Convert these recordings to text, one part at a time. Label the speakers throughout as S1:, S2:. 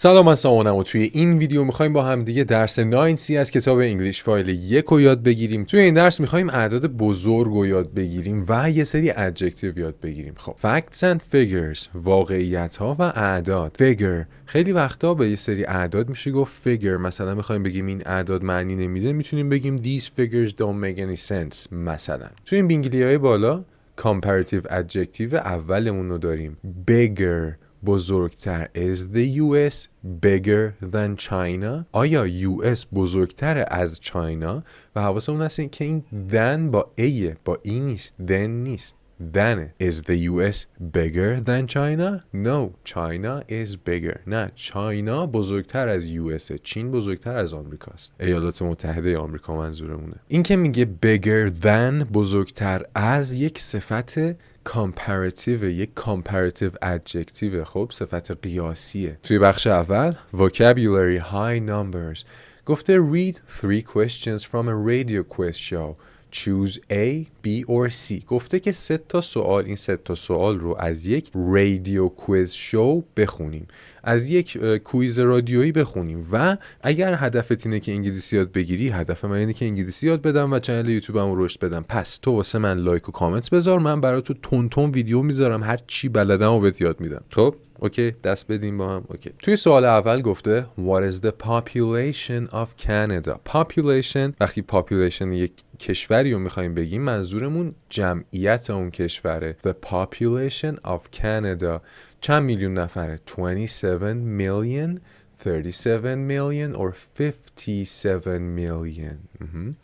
S1: سلام، من سامانم و توی این ویدیو میخوایم با هم دیگه درس 9C از کتاب انگلیش فایل 1 رو یاد بگیریم. توی این درس میخوایم اعداد بزرگ رو یاد بگیریم و یه سری ادجکتیو یاد بگیریم. خب facts and figures، واقعیت ها و اعداد. figure خیلی وقتا به یه سری اعداد میشه گفت figure. مثلا میخوایم بگیم این اعداد معنی نمیده، میتونیم بگیم these figures don't make any sense. مثلا توی این بینگلی‌های بالا comparative adjective اولمون رو داریم. bigger بزرگتر is the US bigger than China. آیا US بزرگتر از چاینا؟ و حواسمون هست که این than با ایه، با ای نیست، then نیست، than. Is the US bigger than China? No, China is bigger. نه، چاینا بزرگتر از US، چین بزرگتر از آمریکاست. ایالات متحده آمریکا منظورمونه. این که میگه bigger than، بزرگتر از، یک صفت comparative، یک comparative adjective. خب صفت قیاسیه. توی بخش اول vocabulary high numbers گفته read 3 questions from a radio quiz show. choose A, B or C. گفته که 3 تا سوال، این 3 تا سوال رو از یک رادیو کویز شو بخونیم، از یک کویز رادیویی بخونیم. و اگر هدفت اینه که انگلیسی یاد بگیری، هدف من اینه که انگلیسی یاد بدم و کانال یوتیوبم رو رشد بدم، پس تو واسه من لایک و کامنت بذار، من برات تو تون ویدیو میذارم، هر چی بلدم رو بهت یاد میدم. خب اوکی، دست بدیم با هم. اوکی. توی سوال اول گفته What is the population of Canada? Population، وقتی population یک کشوری رو میخوایم بگیم، منظورمون جمعیت اون کشوره. The population of Canada چند میلیون نفره؟ 27 million, 37 million or 57 million.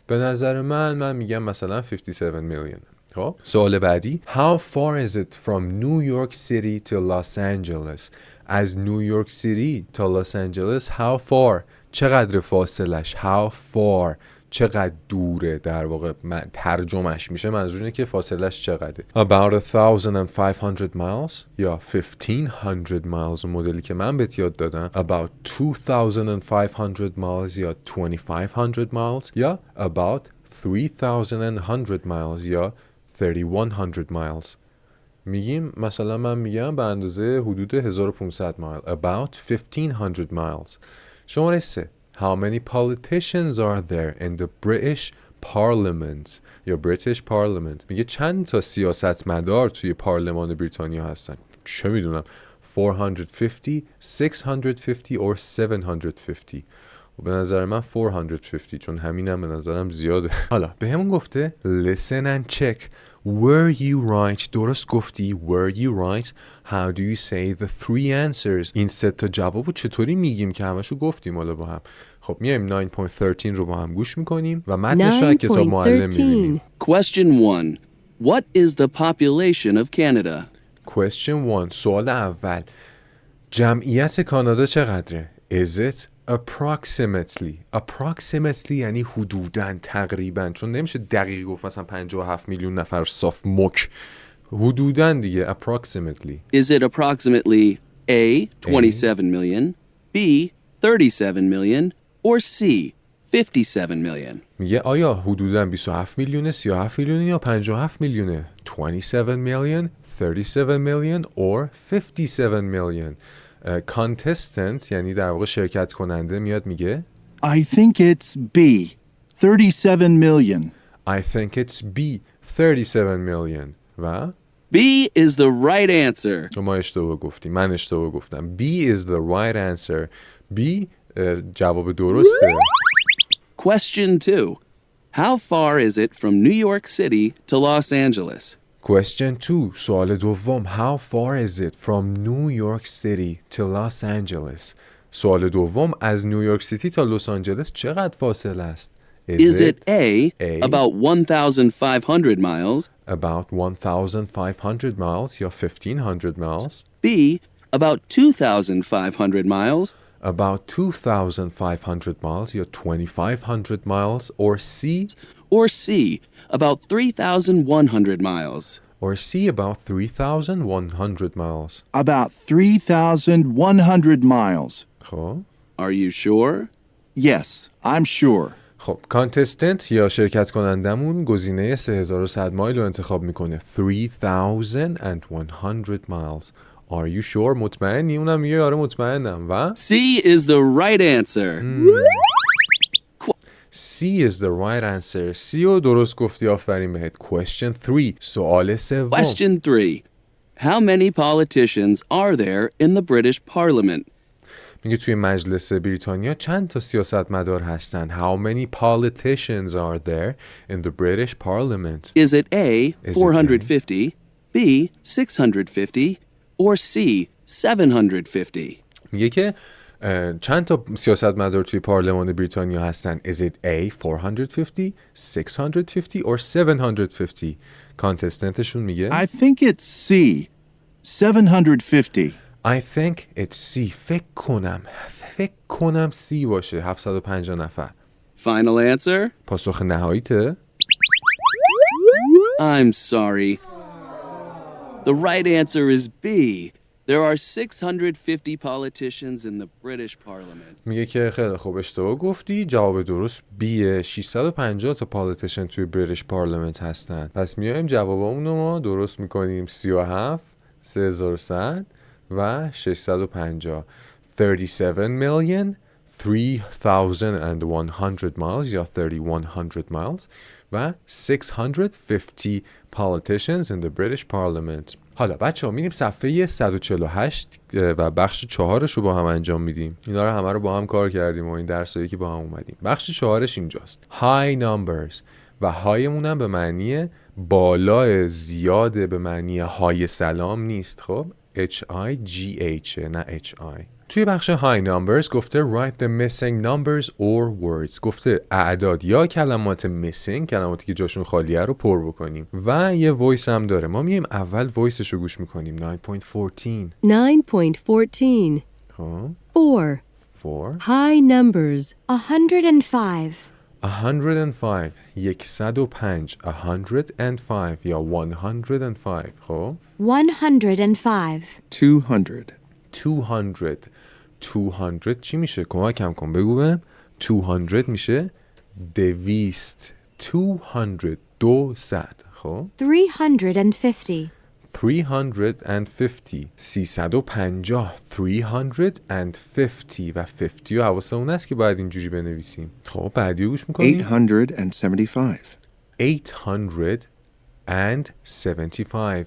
S1: به نظر من میگم مثلا 57 million. خب سوال بعدی How far is it from New York City to Los Angeles? از نیویورک سیتی تا لس آنجلس how far، چقدر فاصلش؟ how far چقدر دوره. در واقع ترجمهش میشه، منظور اینه که فاصلش چقدره. About 1500 miles یا 1500 miles، مدلی که من بهت یاد دادم. About 2500 miles یا 2500 miles یا about 3100 miles یا 3100 miles. میگیم مثلا من میگم به اندازه حدود 1500 مایل. About 1500 miles. شماره 3 How many politicians are there in the British Parliament یا British Parliament؟ میگه چند تا سیاستمدار توی پارلمان بریتانیا هستن. چه میدونم 450 650 or 750. به نظر من 450 چون همینم به نظرم زیاده. حالا به همون گفته listen and check were you right. درست گفتی were you right. how do you say the 3 answers. این 3 تا جوابو چطوری میگیم که همشو گفتیم حالا با هم. خب میایم 9.13 رو با هم گوش میکنیم و متنش رو کتاب معلم میبینیم.
S2: Question 1. What is the population of Canada?
S1: Question 1 سوال اول جمعیت کانادا چقدره؟ Is it approximately یعنی حدوداً، تقریباً، چون نمیشه دقیق گفت مثلا 57 میلیون نفر صاف مک، حدوداً دیگه approximately.
S2: Is it approximately A, 27 million, B, 37 million, or C, 57 million?
S1: میگه آیا حدوداً 27 میلیونه، 37 میلیونه یا 57 میلیونه؟ 27 million, 37 million or 57 million. contestant یعنی در واقع شرکت کننده میاد میگه
S3: I think it's B, 37 million.
S1: I think it's B, 37 million. و
S2: B is the right answer.
S1: ما اشتباه گفتیم، من اشتباه گفتم. B is the right answer. B جواب درسته.
S2: Question 2. How far is it from New York City to Los Angeles?
S1: Question 2 سوال دوم How far is it from New York City to Los Angeles. سوال دوم از نیویورک سیتی تا لس آنجلس چقدر فاصله است؟
S2: Is it A, about 1,500 miles?
S1: About 1,500 miles یا 1,500 miles.
S2: B, about 2,500 miles?
S1: About 2,500 miles یا 2,500 miles.
S2: Or C, about 3,100 miles.
S1: Or C, about 3,100 miles.
S3: About 3,100 miles.
S1: خب
S2: Are you sure?
S3: Yes, I'm sure.
S1: خب کانتستنت یا شرکت کنندمون گزینه 3100 مایل رو انتخاب میکنه. 3,100 miles. Are you sure؟ مطمئنی؟ اونم میگه آره مطمئنم. و
S2: C is the right answer.
S1: C is the right answer. C رو درست گفتی، آفرین بهت. Question 3. سوال سوم.
S2: Question 3. How many politicians are there in the British Parliament?
S1: میگه توی مجلس بریتانیا چند تا سیاستمدار هستن؟ How many politicians are there in the British Parliament?
S2: Is it A,
S1: Is it
S2: 450, B, 650, or C, 750?
S1: میگه که چند تا سیاستمدار توی پارلمان بریتانیا هستن؟ Is it A 450, 650 or 750? کانتستنتشون میگه
S3: I think it's C. 750.
S1: I think it's C. فکر کنم C باشه. 750 نفر.
S2: Final answer?
S1: پاسخ نهاییته؟
S2: I'm sorry. The right answer is B. There are 650 politicians in the British Parliament.
S1: میگه که خیلی خوب اشتباه گفتی. جواب درست بیه. 650 تا پالیتیشن توی بریتیش پارلمنت هستن. پس میایم جوابمون رو ما درست میکنیم. 37 3100 و 650. 37,3100 miles یا 3100 miles و 650 politicians in the British Parliament. حالا بچه ها میریم صفحه 148 و بخش 4 رو با هم انجام میدیم. اینا رو همه رو با هم کار کردیم و این درسایی که با هم اومدیم. بخش 4 اینجاست. High numbers و هایمون هم به معنی بالا زیاده، به معنی های سلام نیست. خب H-I-G-H نه H-I. توی بخش high numbers گفته write the missing numbers or words. گفته اعداد یا کلمات missing، کلماتی که جاشون خالیه رو پر بکنیم. و یه وایس هم داره. ما میایم اول وایسش رو گوش میکنیم. 9.14
S4: 9.14.
S1: خب
S4: 4.
S1: 4
S4: High numbers. 105.
S1: 105 105 105 یا 105. خب
S4: 105.
S3: 200.
S1: 200 چی میشه؟ کمکم کن بگو بهم. 200 میشه 200. 200. خب
S4: 350.
S1: 350 350 350 و 50 و حواسمون هست که باید اینجوری بنویسیم. خب بعدی رو گوش میکنیم.
S3: 875.
S1: 875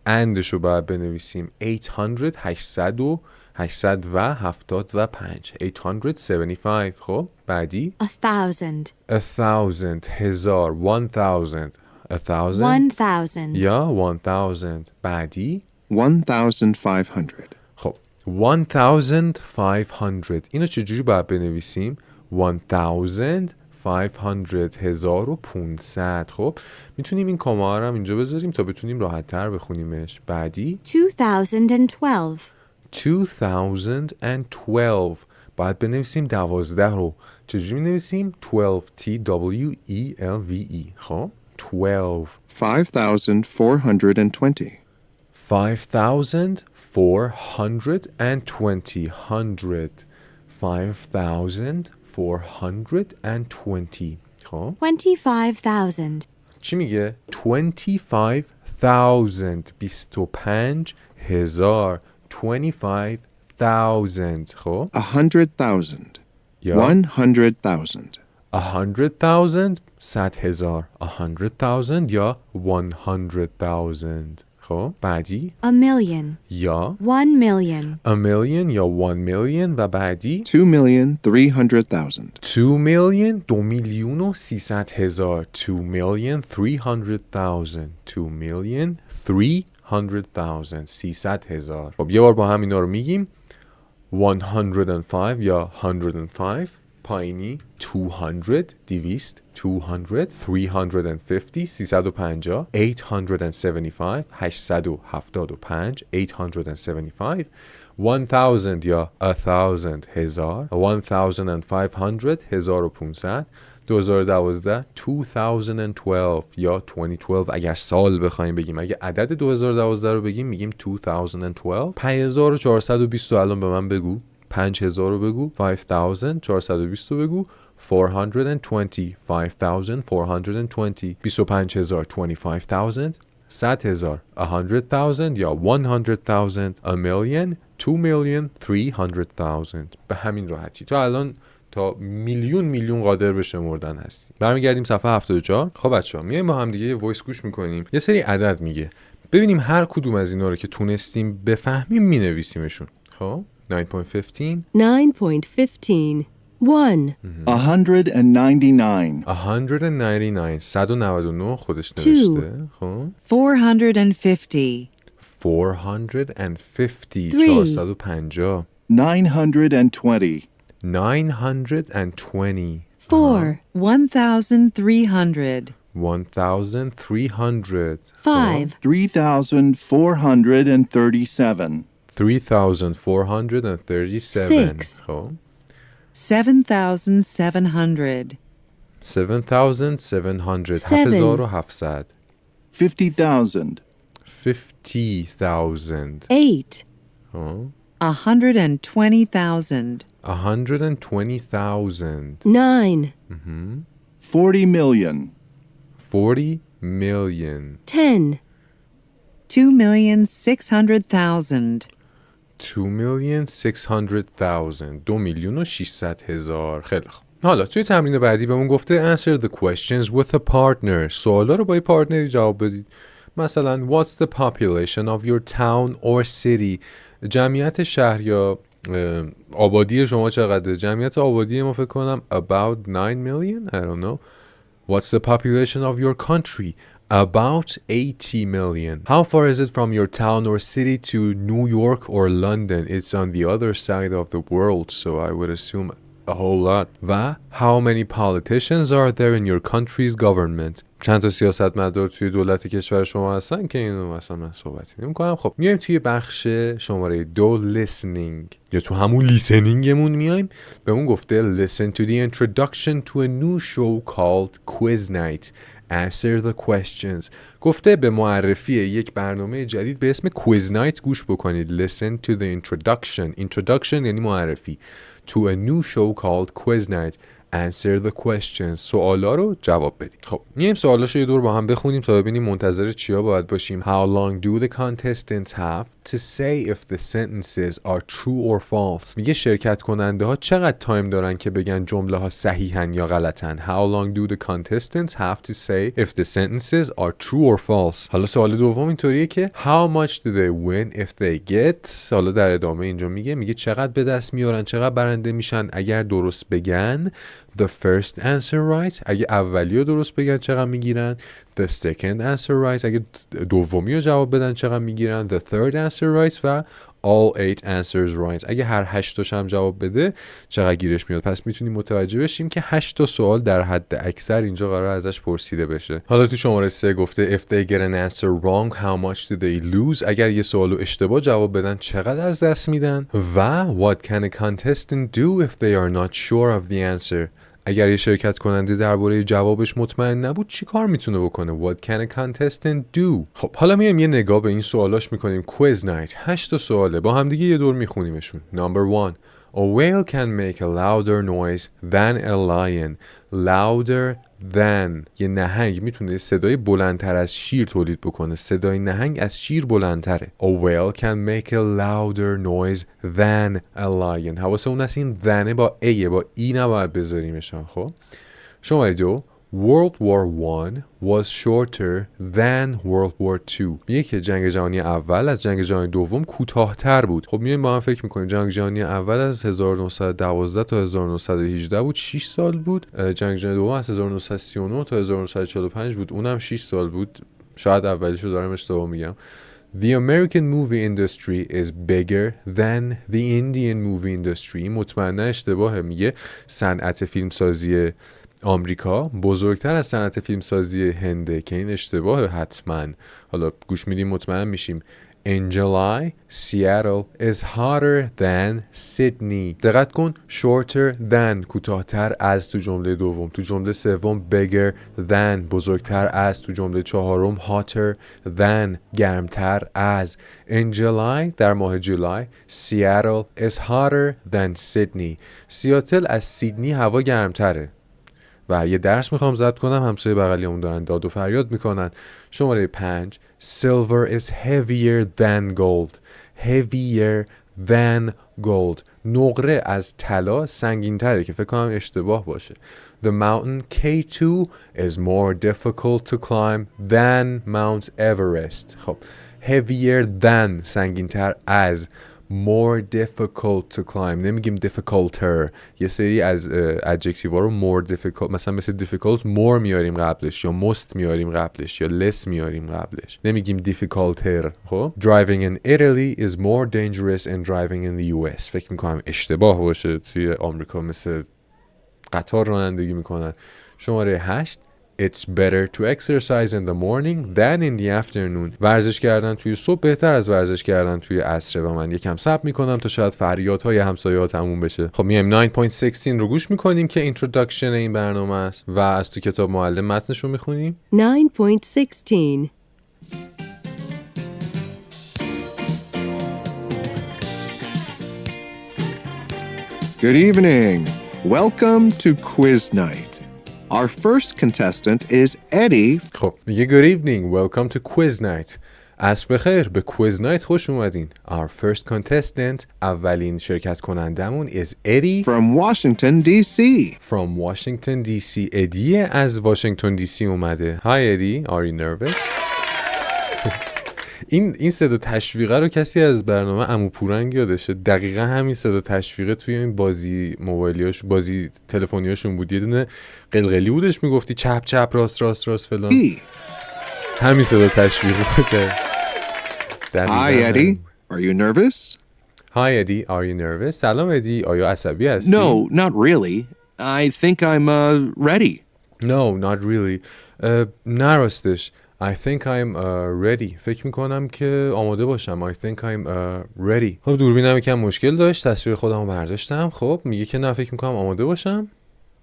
S1: اندشو باید بنویسیم. 800 875 875. خب بعدی
S4: 1,000.
S1: 1000 هزار 1000 1000
S4: 1,000.
S1: یا 1000. بعدی
S3: 1500.
S1: خب 1500 اینو چجوری باید بنویسیم؟ 1500 1500. خب میتونیم این کامه رو هم اینجا بذاریم تا بتونیم راحت تر بخونیمش. بعدی
S4: 2012.
S1: 2012 باید بنویسیم 12 رو. چجوری می‌نویسیم؟ 12 TWELVE. خب 12
S3: 5420.
S1: 5420 100 5420. خب
S4: 25,000.
S1: چی میگه؟ 25,000 25,000 25,000. خب
S3: 100,000.
S1: یا
S3: 100,000.
S1: 100,000 100,000 100,000 یا 100,000. خب بعدی
S4: 1,000,000.
S1: یا
S4: 1,000,000.
S1: a million یا 1 million و بعدی
S3: 2,300,000.
S1: 2,300,000 2,300,000 2,300,000 300,000. خب یه بار با هم اینا رو میگیم. 105 یا 105 پایینی 200 200 200 350 350 875 875 875 1000 یا 1000 هزار 1500 1500 2012 2012 یا 2012 اگر سال بخوایم بگیم. اگه عدد 2012 رو بگیم میگیم 2012. 5420 رو الان به من بگو. 5000 رو بگو. 5420 رو بگو. 420 5420 25000 25000 100,000 100,000 یا 100,000 a million 2,300,000 به همین راحتی. تو الان تا میلیون قادر به شمردن هستی. برمیگردیم صفحه 74. خب بچه‌ها میایم با هم دیگه یه وایس گوش میکنیم. یه سری عدد میگه. ببینیم هر کدوم از اینا رو که تونستیم بفهمیم مینویسیمشون. خب 9.15
S4: 9.15. 1.
S3: 199.
S1: 199 خودش
S4: Two.
S1: نوشته. خب
S5: 450.
S1: 450
S4: Three.
S1: 450
S3: 920.
S1: 920
S4: 4.
S5: 1,300.
S1: 1,300
S4: 5.
S3: 3,437.
S1: 3,437
S4: Six.
S1: خب
S5: 7,700.
S1: 7,700
S4: Seven.
S1: 7,700
S3: 50,000.
S1: 50,000
S4: 8.
S1: خب
S5: 120,000.
S1: 120,000
S4: 9.
S3: 40 million.
S1: 40 million
S4: 10.
S5: 2,600,000.
S1: 2,600,000 2,600,000 خیلی خوب. حالا توی تمرین بعدی بهمون گفته answer the questions with a partner. سوالا رو با یه پارتنری جواب بدید. مثلا what's the population of your town or city؟ جمعیت شهر یا آبادی شما چقدره؟ جمعیت آبادی ما فکر کنم about 9 million. I don't know. What's the population of your country? About 80 million. How far is it from your town or city to New York or London? It's on the other side of the world, so I would assume a whole lot. و how many politicians are there in your country's government? چند تا سیاستمدار توی دولت کشور شما هستن که اینو مثلا من صحبتی نمی‌کنم. خب میایم توی بخش شماره 2 listening یا تو همون لیسنینگمون میایم. بهمون گفته listen to the introduction to a new show called Quiz Night. Answer the questions. گفته به معرفی یک برنامه جدید به اسم Quiz Night گوش بکنید. Listen to the introduction. Introduction یعنی معرفی. To a new show called Quiz Night. Answer the questions. سوالا رو جواب بدید. خب میایم سوالاشو یه دور با هم بخونیم تا ببینیم منتظر چیا باید باشیم. How long do the contestants have to say if the sentences are true or false؟ میگه شرکت کننده ها چقدر تایم دارن که بگن جمله ها صحیحن یا غلطن. How long do the contestants have to say if the sentences are true or false؟ حالا سوال دوم اینطوریه که How much do they win if they get؟ حالا در ادامه اینجا میگه چقدر به دست میارن، چقدر برنده میشن اگر درست بگن. The first answer right. اگه اولی رو درست بگن چقدر میگیرن. The second answer right. اگه دومی رو جواب بدن چقدر میگیرن. The third answer right و all 8 answers right. اگه هر 8 تاش هم جواب بده چقدر گیرش میاد. پس میتونیم متوجه بشیم که 8 تا سوال در حد اکثر اینجا قرار ازش پرسیده بشه. حالا تو شماره 3 گفته if they get an answer wrong how much do they lose؟ اگر یه سوالو اشتباه جواب بدن چقدر از دست میدن. و what can a contestant do if they are not sure of the answer؟ اگر یه شرکت کننده درباره جوابش مطمئن نبود چی کار میتونه بکنه؟ What can a contestant do؟ خب حالا میایم یه نگاه به این سوالاش میکنیم. Quiz night 8 تا سواله با هم دیگه یه دور میخونیمشون. Number 1. A whale can make a louder noise than a lion. Louder than. یه نهنگ میتونه صدای بلندتر از شیر تولید بکنه. صدای نهنگ از شیر بلندتره. A whale can make a louder noise than a lion. حواسمون هست این than با a با ای نباید بذاریمشان. خب شماره 2. World War I was shorter than World War II. میگه که جنگ جهانی اول از جنگ جهانی دوم کوتاه‌تر بود. خب میایم با هم فکر میکنیم جنگ جهانی اول از 1912 تا 1918 بود، 6 سال بود. جنگ جهانی دوم از 1939 تا 1945 بود، اونم 6 سال بود. شاید اولیشو دارم اشتباه میگم. The American movie industry is bigger than the Indian movie industry. مطمئنا اشتباهه. میگه صنعت فیلمسازی آمریکا بزرگتر از صنعت فیلمسازی هنده که این اشتباهه حتما. حالا گوش میدیم مطمئن میشیم. In July, Seattle is hotter than Sydney. دقت کن shorter than کوتاه‌تر از تو جمله دوم. تو جمله سوم bigger than بزرگتر از. تو جمله چهارم hotter than گرمتر از. In July در ماه جولای Seattle is hotter than Sydney. سیاتل از سیدنی هوا گرمتره. و یه درس میخوام ضبط کنم، همسایه بغلیمون دارن داد و فریاد میکنن. شماره 5 Silver is heavier than gold. Heavier than gold. نقره از طلا سنگین تره که فکر کنم اشتباه باشه. The mountain K2 is more difficult to climb than Mount Everest. خب heavier than سنگین تر از، more difficult to climb نمیگیم difficulter. یه سری از adjective ها رو more difficult مثلا مثل difficult more میاریم قبلش یا most میاریم قبلش یا less میاریم قبلش، نمیگیم difficulter. خب driving in Italy is more dangerous than driving in the US. فکر میکنم اشتباه باشه، توی آمریکا مثل قطار رانندگی میکنن. شماره 8 It's better to exercise in the morning than in the afternoon. ورزش کردن توی صبح بهتر از ورزش کردن توی عصر. و من یکم صبر میکنم تا شاید فریادهای همسایه‌ها تموم بشه. خب میایم 9.16 رو گوش میکنیم که اینتروداکشن این برنامه است و از تو کتاب معلم متنش رو میخونیم.
S4: 9.16
S6: Good evening. Welcome to Quiz Night. Our first contestant is Eddie.
S1: خب میگه Good evening. Welcome to Quiz Night. عصر بخیر، به کویز نایت خوش اومدین. Our first contestant اولین شرکت کنندمون is Eddie
S6: From Washington, D.C.
S1: from Washington D.C. ادی از واشنگتن دی سی اومده. Hi Eddie, are you nervous? این صدا تشویقه رو کسی از برنامه عمو پورنگ یادشه؟ دقیقا همین صدا تشویقه توی این بازی موبایلیاش، بازی تلفنیاشون بود. یه دونه قلقلی بودش میگفتی چپ چپ راست راست راست فلان. همین صدا تشویقه بوده.
S6: Hi, Eddie. Are you nervous?
S1: Hi Eddie, are you nervous? سلام ادی، آیا عصبی هستی؟
S7: No, not really. I think I'm ready.
S1: No, not really. نراستش. I think I'm ready. فکر میکنم که آماده باشم. I think I'm ready. خب دوربینم یکم مشکل داشت، تصویر خودم رو برداشتم. خب میگه که نه فکر میکنم آماده باشم.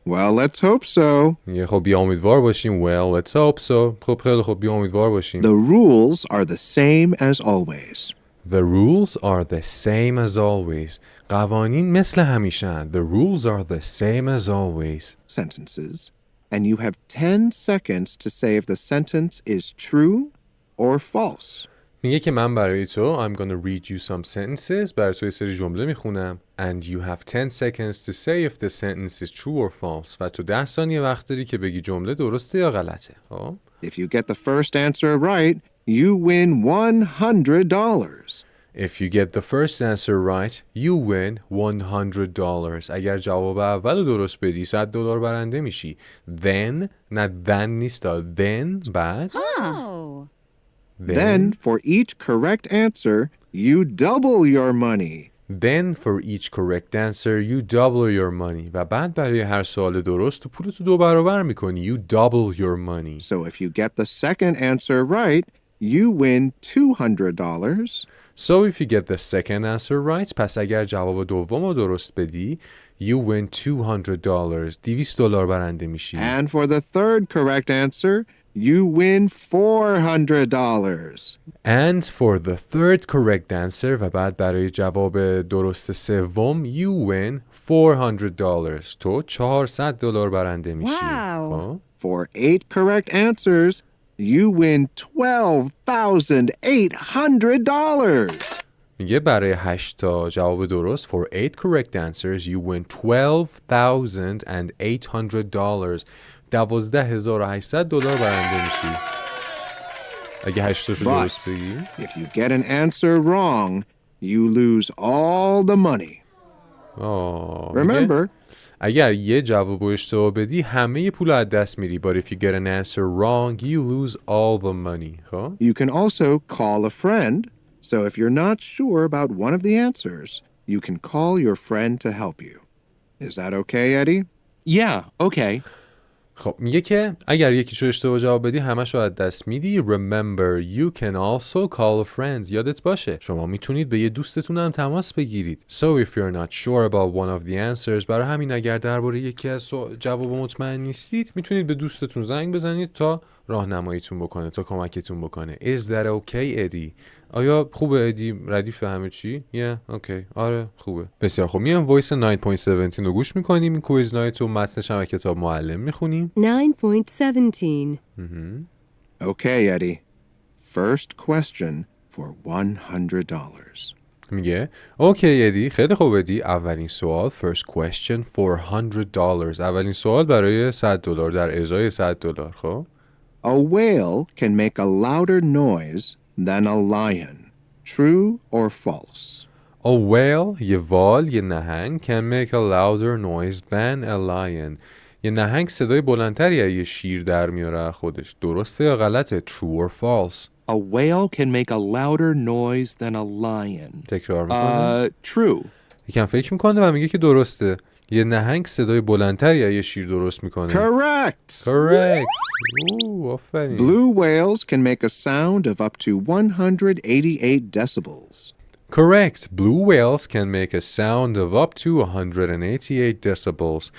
S6: Well, let's hope so.
S1: میگه خب بیا امیدوار باشیم. Well, let's hope so. خب خیلی خب بیا امیدوار باشیم.
S6: The rules are the same as always.
S1: The rules are the same as always. قوانین مثل همیشه. The rules are the same as always.
S6: Sentences. And you have 10 seconds to say if the sentence is true or false.
S1: میگه که من برای تو I'm gonna read you some sentences. برای تو یه سری جمله میخونم. And you have 10 seconds to say if the sentence is true or false. و تو 10 ثانیه وقت داری که بگی جمله درسته یا غلطه.
S6: If you get the first answer right, you win $100.
S1: If you get the first answer right, you win $100. اگر جواب اول درست بدی $100 برنده میشی. Then نه then نیست. Then بعد
S6: Then, for each correct answer, you double your money.
S1: Then for each correct answer you double your money. و بعد برای هر سوال درست تو پولتو 2 برابر میکنی. You double your money.
S6: So if you get the second answer right, you win $200.
S1: So if you get the second answer right, پس اگر جواب دوم رو درست بدی, you win $200. $200 برنده میشی.
S6: And for the third correct answer, you win $400.
S1: And for the third correct answer و بعد برای جواب درست سوم you win $400. تو $400 برنده میشی.
S5: Wow.
S6: For 8 correct answers, you win $12,800.
S1: میگه برای 8 تا جواب درست for 8 correct answers you win $12,800. $12,800 برنده میشی. اگه 8 تاشو درست بگی.
S6: If you get an answer wrong, you lose all the money. Remember,
S1: اگر یه جواب اشتباه بدی همه پول از دست میری. But if you get an answer wrong, you lose all the money.
S6: you can also call a friend. So if you're not sure about one of the answers, you can call your friend to help you. Is that okay, Eddie?
S7: Yeah, okay.
S1: خب میگه که اگر یکیشو اشتباه جواب بدی همشو از دست میدی. Remember, you can also call a friend. یادت باشه شما میتونید به یه دوستتون هم تماس بگیرید. So if you're not sure about one of the answers, برای همین اگر درباره یکی از جواب مطمئن نیستید میتونید به دوستتون زنگ بزنید تا راهنماییتون بکنه، تا کمکتون بکنه. Is that okay ادی؟ آیا خوبه ادی؟ ردیف همه چی؟ اوکی. آره خوبه. بسیار خوب. میام وایس 9.17 رو گوش میکنیم. این کویز نایت رو متنش هم کتاب معلم میخونیم.
S4: 9.17.
S6: Okay, Eddie. First question for $100.
S1: میگه اوکی ادی، خیلی خوب ادی. اولین سوال first question for $100. اولین سوال برای $100 در ازای $100. خب
S6: A whale can make a louder noise than a lion. True or false?
S1: A whale یه وال، یه نهنگ can make a louder noise than a lion. یه نهنگ صدای بلندتری از یه شیر در میاره خودش. درسته یا غلطه؟ True or false؟
S7: A whale can make a louder noise than a lion.
S1: تکرار میکنه.
S7: True.
S1: یکم فکر میکنه و میگه که درسته. یه نهنگ صدای بلندتری از یه شیر درست میکنه.
S6: Correct!
S1: Correct. آفرین.
S6: Blue whales can make a sound of up to 188 decibels.
S1: Correct. Blue whales can make a sound of up to 188 decibels.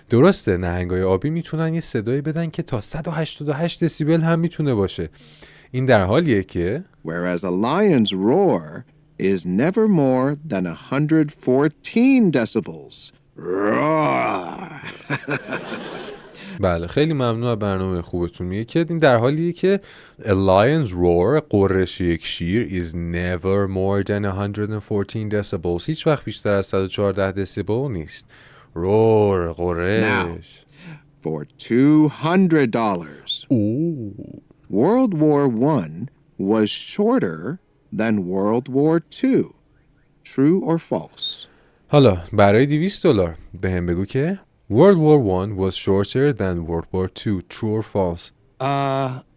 S1: درسته، نهنگای آبی میتونن یه صدایی بدن که تا 188 دسیبل هم میتونه باشه. این در حالیه که
S6: Whereas a lion's roar is never more than 114 decibels. Roar!
S1: بله، خیلی ممنون از برنامه خوبتون. میگه که این در حالیه که a lion's roar، قرش یک شیر, is never more than 114 decibels. هیچ وقت بیشتر از 114 دسیبل نیست. roar، قرش.
S6: For $200. World War I was shorter than World War II. True or false?
S1: حالا برای $200 به هم بگو که World War I was shorter than World War II. True or false?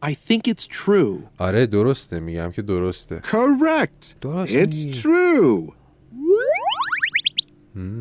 S7: I think it's true.
S1: آره درسته، میگم که درسته.
S6: Correct!
S1: درست
S6: It's
S1: میگی.
S6: true!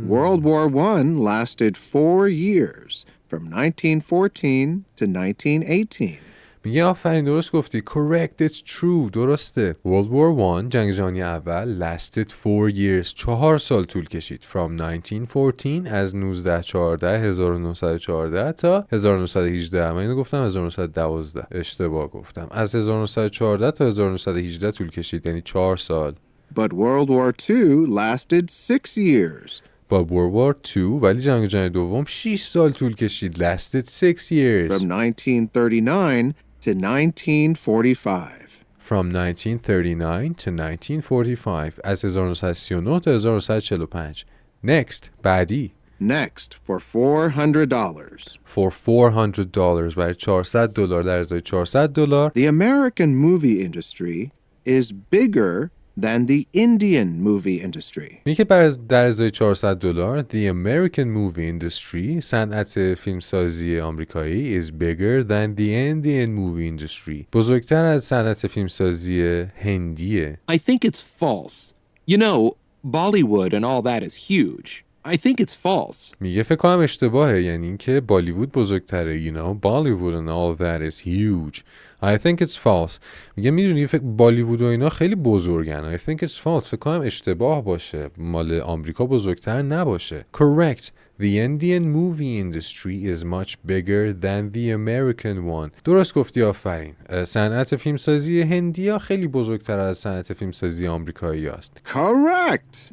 S6: World War I lasted 4 years, from 1914 to 1918.
S1: میگه آفرین، درست گفتی. Correct, it's true. درسته. World War I، جنگ جهانی اول، lasted 4 years. 4 سال طول کشید. From 1914، از 1914 تا 1918. من اینو گفتم 1912. اشتباه گفتم. از 1914 تا 1918 طول کشید، یعنی 4 سال.
S6: But World War II lasted 6 years.
S1: با World War II ولی جنگ جهانی دوم 6 سال طول کشید. Lasted 6 years.
S6: From 1939 to 1945.
S1: From 1939 to 1945. از 1939 تا 1945. Next. بعدی.
S6: Next, for $400.
S1: For $400. برای $400 در ازای $400.
S6: The American movie industry is bigger than the Indian movie industry.
S1: میگه در ازای $400 The American movie industry، صنعت فیلمسازی آمریکایی is bigger than the Indian movie industry، بزرگتر از صنعت فیلمسازی هندیه.
S7: I think it's false. You know, Bollywood and all that is huge. I think it's false.
S1: میگه فکر کنم اشتباهه، یعنی اینکه بالیوود بزرگتره. You know, Bollywood and all that is huge. I think it's false. میگه میدونی بالیوود و اینا خیلی بزرگن. I think it's false. فکر کنم اشتباه باشه، مال آمریکا بزرگتر نباشه. Correct. The Indian movie industry is much bigger than the American one. درست گفتی، آفرین. صنعت فیلمسازی هندیا خیلی بزرگتر از صنعت فیلمسازی آمریکایی است.
S6: Correct!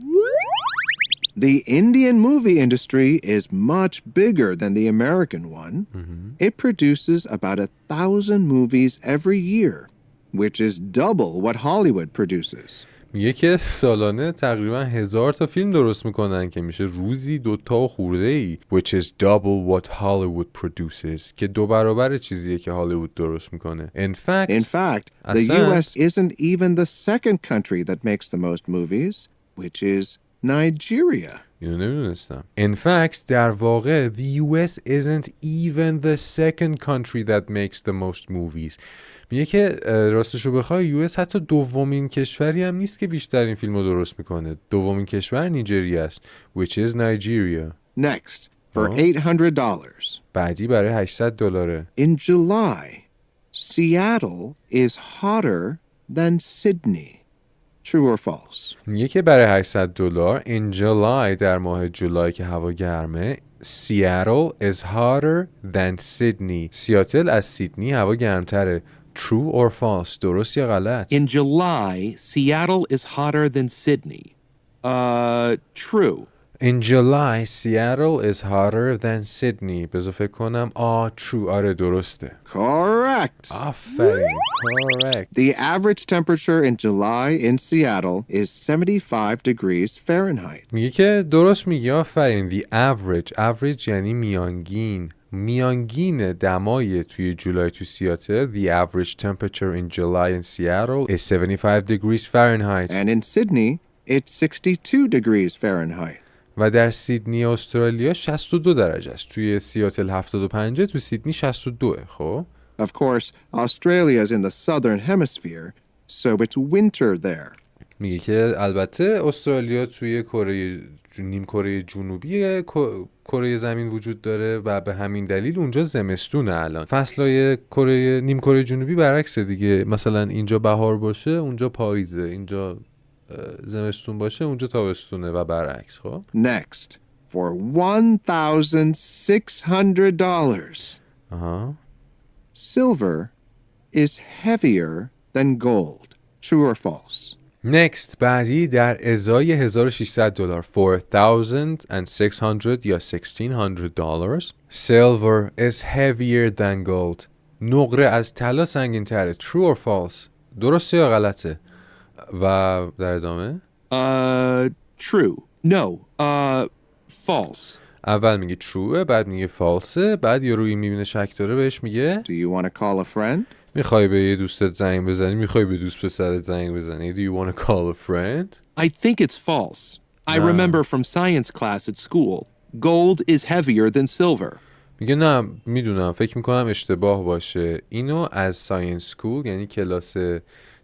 S6: The Indian movie industry is much bigger than the American one. It produces about 1,000 movies every year, which is double what Hollywood produces.
S1: میگه که سالانه تقریبا 1000 تا فیلم درست میکنن که میشه روزی 2 تا خورده ای. Which is double what Hollywood produces. که 2 برابر چیزیه که هالیوود درست میکنه. In fact,
S6: the US isn't even the second country that makes the most movies, which is Nigeria.
S1: اینو نمیدونستم. In fact, در واقع the US isn't even the second country that makes the most movies. میگه که راستشو بخوای US حتی دومین کشوری هم نیست که بیشترین فیلم رو درست میکنه. دومین کشور نیجریه است. Which is Nigeria.
S6: Next, for $800.
S1: بعدی برای $800.
S6: In July, Seattle is hotter than Sydney. True or false?
S1: میگه که برای 800 دلار in July در ماه جولای که هوا گرمه Seattle is hotter than Sydney. سیاتل از سیدنی هوا گرمتره. True or false? درست یا غلط؟
S7: In July, Seattle is hotter than Sydney. True.
S1: In July, Seattle is hotter than Sydney. بذار فکر کنم. True. آره درسته.
S6: Correct.
S1: آفرین. Correct.
S6: The average temperature in July in Seattle is 75 degrees Fahrenheit.
S1: میگه که درست میگی. آفرین. The average یعنی میانگین دمای توی جولای تو سیاتل. The average temperature in July in Seattle is 75 degrees Fahrenheit.
S6: And in Sydney, it's 62 degrees Fahrenheit.
S1: و در سیدنی استرالیا 62 درجه است. توی سیاتل 75، تو سیدنی 62. خب
S6: Of course, Australia is in the southern hemisphere, so it's winter there.
S1: میگه که البته استرالیا توی نیم کره جنوبی کره زمین وجود داره و به همین دلیل اونجا زمستونه. الان فصلای نیم کره جنوبی برعکس دیگه. مثلا اینجا بهار باشه اونجا پاییزه، اینجا زمستون باشه اونجا تابستونه و برعکس. خب
S6: Next, for $1,600, silver is heavier than gold. True or false?
S1: Next بعدی در ازای 1600 دلار 4,600 یا 1,600 dollars. Silver is heavier than gold. نقره از طلا سنگین تره. True or false? درسته یا غلطه؟ و در ادامه
S7: True. No. False.
S1: اول میگه trueه، بعد میگه falseه، بعد یه روی میبینه شک داره بهش میگه
S6: Do you want to call a friend?
S1: میخوای به یه دوستت زنگ بزنی؟ میخوای به دوست پسرت زنگ بزنی؟ Do you want to call a friend?
S7: I think it's false. I remember from science class at school, gold is heavier than silver.
S1: میگه نه میدونم، فکر میکنم اشتباه باشه. اینو از ساینس سکول یعنی کلاس،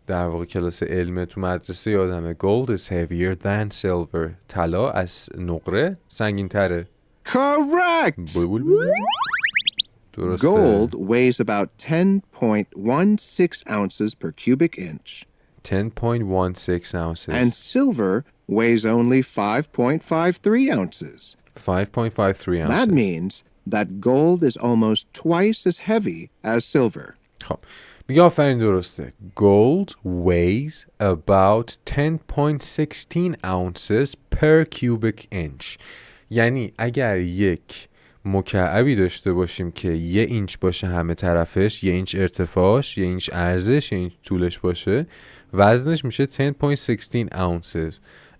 S1: در واقع کلاس علم تو مدرسه یادمه. Gold is heavier than silver. طلا از نقره سنگین تره.
S6: Correct!
S1: درسته.
S6: Gold weighs about 10.16 ounces per cubic inch.
S1: 10.16 ounces.
S6: And silver weighs only 5.53 ounces.
S1: 5.53 ounces.
S6: That means that gold is almost twice as heavy as silver.
S1: خب میگه آفرین درسته. Gold weighs about 10.16 ounces per cubic inch. یعنی اگر یک مکعبی داشته باشیم که 1 اینچ باشه همه طرفش، 1 اینچ ارتفاعش، 1 اینچ عرضش، 1 اینچ طولش باشه، وزنش میشه 10.16 ounces.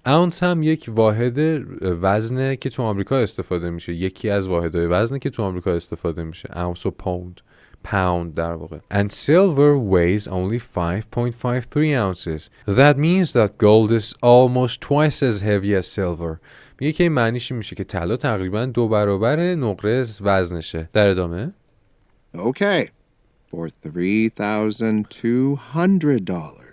S1: اونس هم یک واحد وزنه که تو آمریکا استفاده میشه. یکی از واحدهای وزنه که تو آمریکا استفاده میشه. اونس و pound در واقع. And silver weighs only 5.53 ounces. That means that gold is almost twice as heavy as silver. میگه که این معنیش میشه که طلا تقریبا 2 برابر نقره وزنشه. در ادامه
S6: Okay, for $3,200.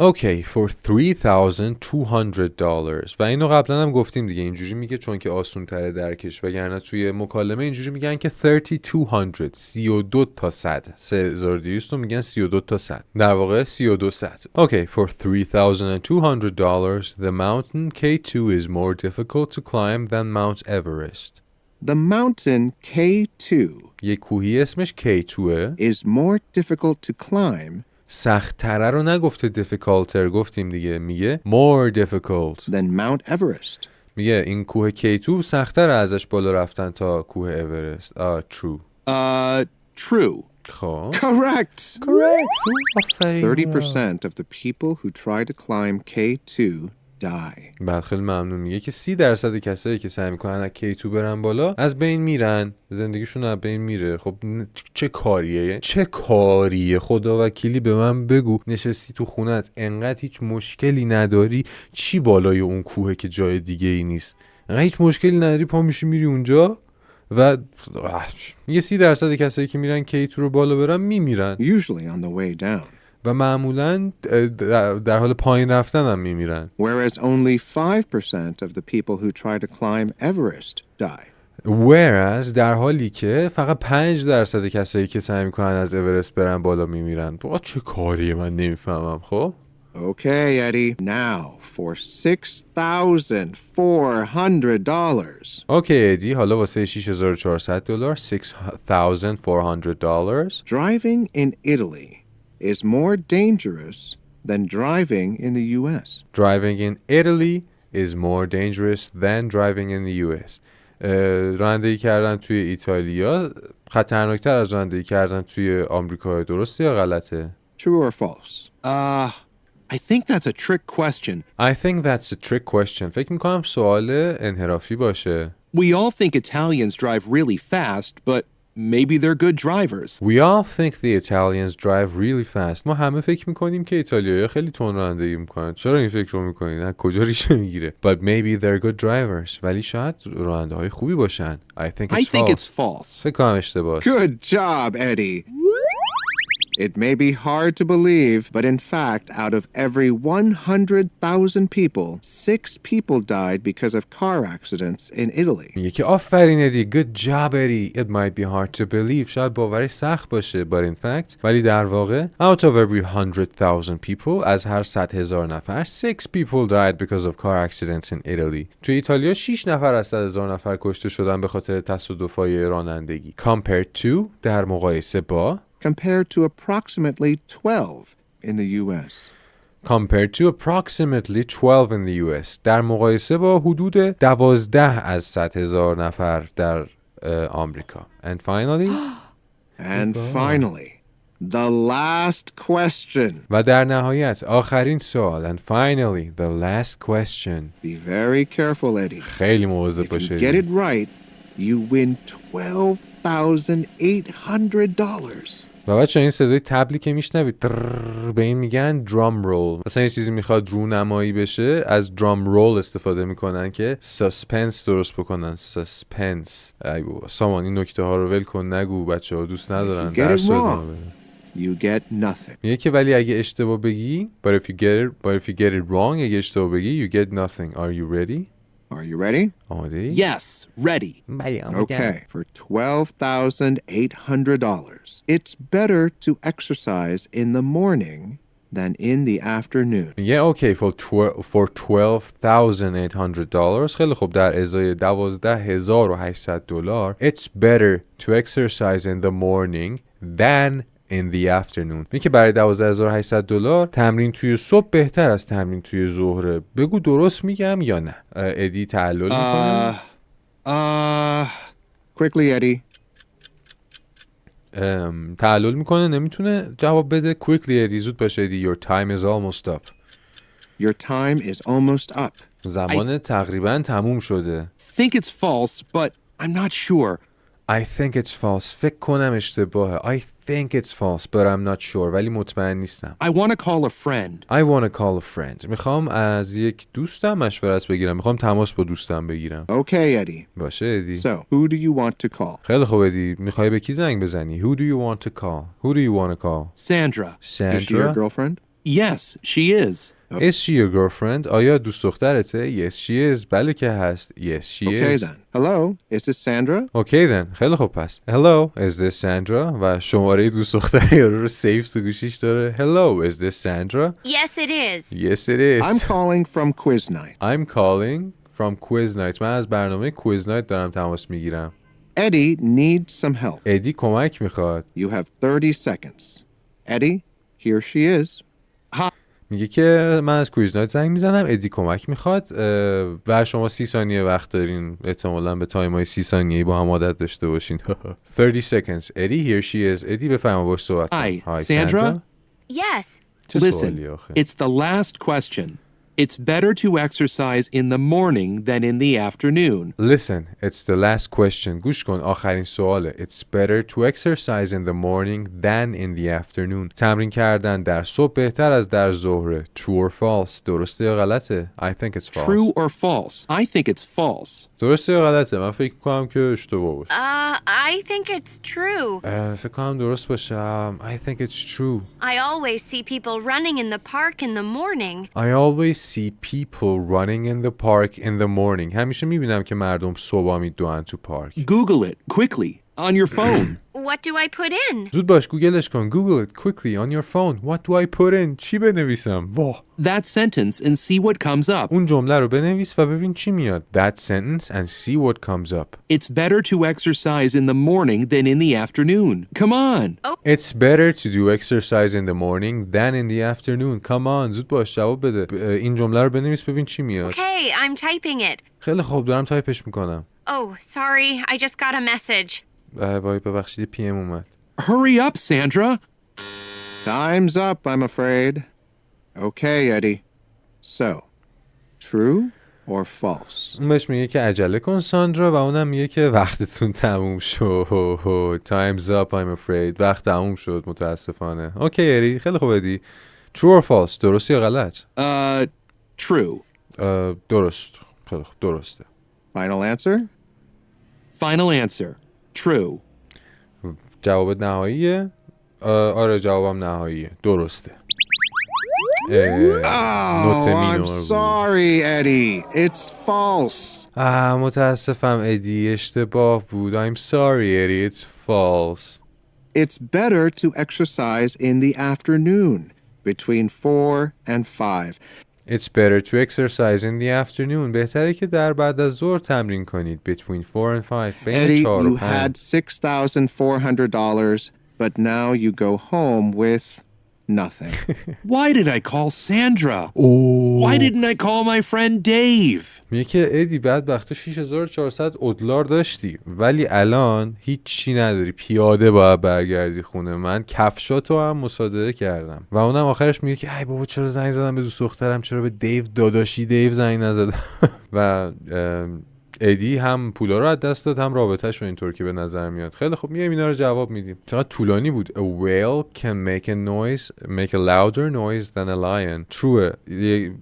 S1: Okay, for $3,200. و اینو قبلا هم گفتیم دیگه، اینجوری میگه چون که آسون تره درکش، وگرنه توی مکالمه اینجوری میگن که 3,200 32 تا 100 3,200 رو میگن 32 تا 100 در واقع 32 100. Okay, for $3,200 the mountain K2 is more difficult to climb than Mount Everest.
S6: The mountain K2
S1: یک کوهی اسمش K2
S6: is more difficult to climb
S1: سخت‌تره رو نگفته difficulter، گفتیم دیگه. میگه more difficult
S6: than Mount Everest.
S1: میگه این کوه K2 سخت‌تره ازش بالا رفتن تا کوه اورست. True.
S7: True.
S1: خب
S6: Correct!
S1: 30%
S6: 30% of the people who try to climb K2 die.
S1: بعد خیلی ممنون. میگه که 30% کسایی که سعی میکنن از K2 برن بالا از بین میرن، زندگیشون از بین میره. خب چه کاریه خدا وکیلی به من بگو نشستی تو خونت انقدر هیچ مشکلی نداری، چی بالای اون کوهه که جای دیگه ای نیست، انقدر هیچ مشکلی نداری، پا میشی میری اونجا و میگه 30% کسایی که میرن K2 رو بالا برن میمیرن،
S6: Usually on the way down.
S1: و معمولاً در حال پایین رفتن هم میمیرن.
S6: Whereas only 5% of the people who try to climb Everest die.
S1: Whereas در حالی که فقط 5% کسایی که سعی میکنن از اورست برن بالا میمیرن. چه کاریه من نمیفهمم. خب
S6: Okay, Eddie. Now for $6,400.
S1: اوکی ادی، حالا واسه $6,400 $6,400.
S6: Driving in Italy is more dangerous than driving in the US.
S1: Driving in Italy is more dangerous than driving in the US. رانندگی کردن توی ایتالیا خطرناکتر از رانندگی کردن توی آمریکا. درسته یا غلطه؟
S6: True or false?
S7: I think that's a trick question.
S1: I think that's a trick question. فکر میکنم سوال انحرافی باشه.
S7: We all think Italians drive really fast, but maybe they're good drivers.
S1: We all think the Italians drive really fast. ما همه فکر میکنیم که ایتالیایی‌ها خیلی تند رانندگی میکنن. چرا این فکر رو میکنین؟ از کجا ریشه میگیره؟ But maybe they're good drivers. ولی شاید راننده‌های خوبی باشن. I think it's false. فکر کنم اشتباهه.
S6: Good job, Eddie. It may be hard to believe, but in fact, out of every 100,000 people, 6 people died because of car accidents in Italy.
S1: میگه که آفرین ادی. Good job Eddie. It might be hard to believe. شاید باورش سخت باشه. But in fact, ولی در واقع out of every 100,000 people, از هر 100,000 نفر 6 people died because of car accidents in Italy. توی ایتالیا 6 نفر از 100,000 نفر کشته شدن به خاطر تصادف‌های رانندگی. Compared to، در مقایسه با،
S6: Compared to approximately 12 in the US.
S1: Compared to approximately 12 in the US. در مقایسه با حدود 12 از 100,000 نفر در آمریکا. And finally
S6: the last question.
S1: و در نهایت آخرین سوال. And finally the last question.
S6: Be very careful, Eddie.
S1: خیلی مواظب
S6: If you
S1: باشه.
S6: get it right, you win $12,800.
S1: و بچه این صدای تبلی که میشنوید به این میگن درام رول. مثلا یه چیزی میخواد رونمایی بشه از درام رول استفاده میکنن که ساسپنس درست بکنن. ساسپنس. ای بابا سامان این نکته ها رو ول کن نگو، بچه ها دوست ندارن. درس
S6: You get nothing.
S1: میگه که ولی اگه اشتباه بگی but if you get it wrong اگه اشتباه بگی you get nothing. Are you ready?
S6: Are you ready?
S1: آماده؟
S7: Yes, ready.
S6: Okay, for $12,800, it's better to exercise in the morning than in the afternoon.
S1: میگه okay for $12,800 خیلی خوب در ازای $12,800 it's better to exercise in the morning than in the afternoon. میگه که برای $12,800 تمرین توی صبح بهتر از تمرین توی ظهره. بگو درست میگم یا نه؟ ادی تعلل میکنه.
S6: Quickly, Eddie.
S1: تعلل میکنه نمیتونه جواب بده. Quickly ادی، زود باشه ادی. Your time is almost up.
S6: Your time is almost up.
S1: زمان تقریبا تموم شده.
S7: Think it's false, but I'm not sure.
S1: I think it's false. فکر کنم اشتباهه. I think it's false, but I'm not sure. ولی مطمئن نیستم.
S7: I want to call a friend.
S1: I want to call a friend. میخوام از یک دوستم مشورت بگیرم. میخوام تماس با دوستم بگیرم.
S6: Okay, Eddie.
S1: باشه ادی.
S6: So, who do you want to call?
S1: خیلی خوب ادی. میخوای به کی زنگ بزنی؟ Who do you want to call? Who do you want to call?
S7: Sandra.
S6: Is she your
S1: Sandra?
S6: girlfriend?
S7: Yes, she is.
S1: Is she your girlfriend? آیا دوست دخترته؟ Yes, she is. بله که هست. Yes, she
S6: Okay
S1: is.
S6: then. Hello, is this Sandra?
S1: Okay then. خیلی خوب پس. Hello, is this Sandra? و شماره دوست دختر یارو رو سیف تو گوشیش داره. Hello, is this Sandra?
S8: Yes, it is.
S1: Yes, it is.
S6: I'm calling from Quiz Night.
S1: I'm calling from Quiz Night. من از برنامه Quiz Night دارم تماس میگیرم.
S6: Eddie needs some help.
S1: ادی کمک میخواد.
S6: You have 30 seconds. Eddie, here she is.
S1: میگه که من از کویز نایت زنگ میزنم. ادی کمک میخواد و شما 30 ثانیه وقت دارین. احتمالاً به تایمای 30 ثانیه‌ای با هم عادت داشته باشین. 30 seconds. Eddie, here she is. ادی بفرما باش صحبت کن.
S7: Hi, Sandra?
S8: Yes.
S1: چه سوالی
S7: Listen,
S1: آخه؟
S7: it's the last question. It's better to exercise in the morning than in the afternoon.
S1: Listen, it's the last question. گوش کن آخرین سواله. It's better to exercise in the morning than in the afternoon. تمرین کردن در صبح بهتر از در ظهره. True or false? درسته یا غلطه؟ I think it's false.
S7: True or false? I think it's false.
S1: درسته یا غلطه؟ من فکر کنم که اشتباه باشه.
S8: I think it's true.
S1: فکر کنم درست باشه. I think it's true.
S8: I always see people running in the park in the morning.
S1: I always see people running in the park in the morning. همیشه میبینم که مردم صبح میدوئن تو پارک.
S7: Google it quickly. On your phone.
S8: What do I put in?
S1: زود باش گوگلش کن. Google it quickly on your phone. What do I put in? چی بنویسم؟ واه.
S7: That sentence and see what comes up.
S1: اون جمله رو بنویس و ببین چی میاد. That sentence and see what comes up.
S7: It's better to exercise in the morning than in the afternoon. Come on.
S1: It's better to do exercise in the morning than in the afternoon. Come on. زود باش جواب بده. این جمله رو بنویس ببین چی میاد.
S8: Okay, I'm typing it.
S1: خیلی خوب دارم تایپش میکنم.
S8: Oh, sorry, I just got a message.
S1: وای ببخشید پی ام اومد.
S7: Hurry up, Sandra.
S6: Time's up, I'm afraid. Okay, Eddie. So, true or false?
S1: اون بهش میگه که عجله کن ساندرا و اونم میگه که وقتتون تموم شد. Time's up I'm afraid. وقت تموم شد متاسفانه. اوکی ادی خیلی خوب ادی. True or false؟ درست یا غلط؟
S7: True.
S1: درست. خیلی خوب درسته.
S6: Final answer?
S7: Final answer. True.
S1: جواب نهاییه؟ آره جوابم نهاییه. درسته.
S6: Oh, I'm sorry, Eddie. It's false.
S1: متاسفم ادی اشتباه بود. I'm sorry Eddie. It's false.
S6: It's better to exercise in the afternoon between 4 and 5.
S1: It's better to exercise in the afternoon. بهتره که در بعد از ظهر تمرین کنید. Between 4 and 5.
S6: Eddie,
S1: بین 4 و
S6: you
S1: 5.
S6: had $6,400, but now you go home with nothing.
S7: Why did I call Sandra? Why didn't I call my friend Dave?
S1: میگه که ادی بدبخت تو 6400 $6400 داشتی ولی الان هیچی نداری. پیاده باید برگردی خونه. من کفشاتو هم مصادره کردم. و اونم آخرش میگه که ای بابا چرا زنگ زدم به دوست دخترم، چرا به دیو داداشی دیو زنگ نزدم. و ادی هم پولا رو از دست داد هم رابطه‌شو اینطور که به نظر میاد. خیلی خب میایم اینا رو جواب میدیم. چقدر طولانی بود. A whale can make a louder noise than a lion. True.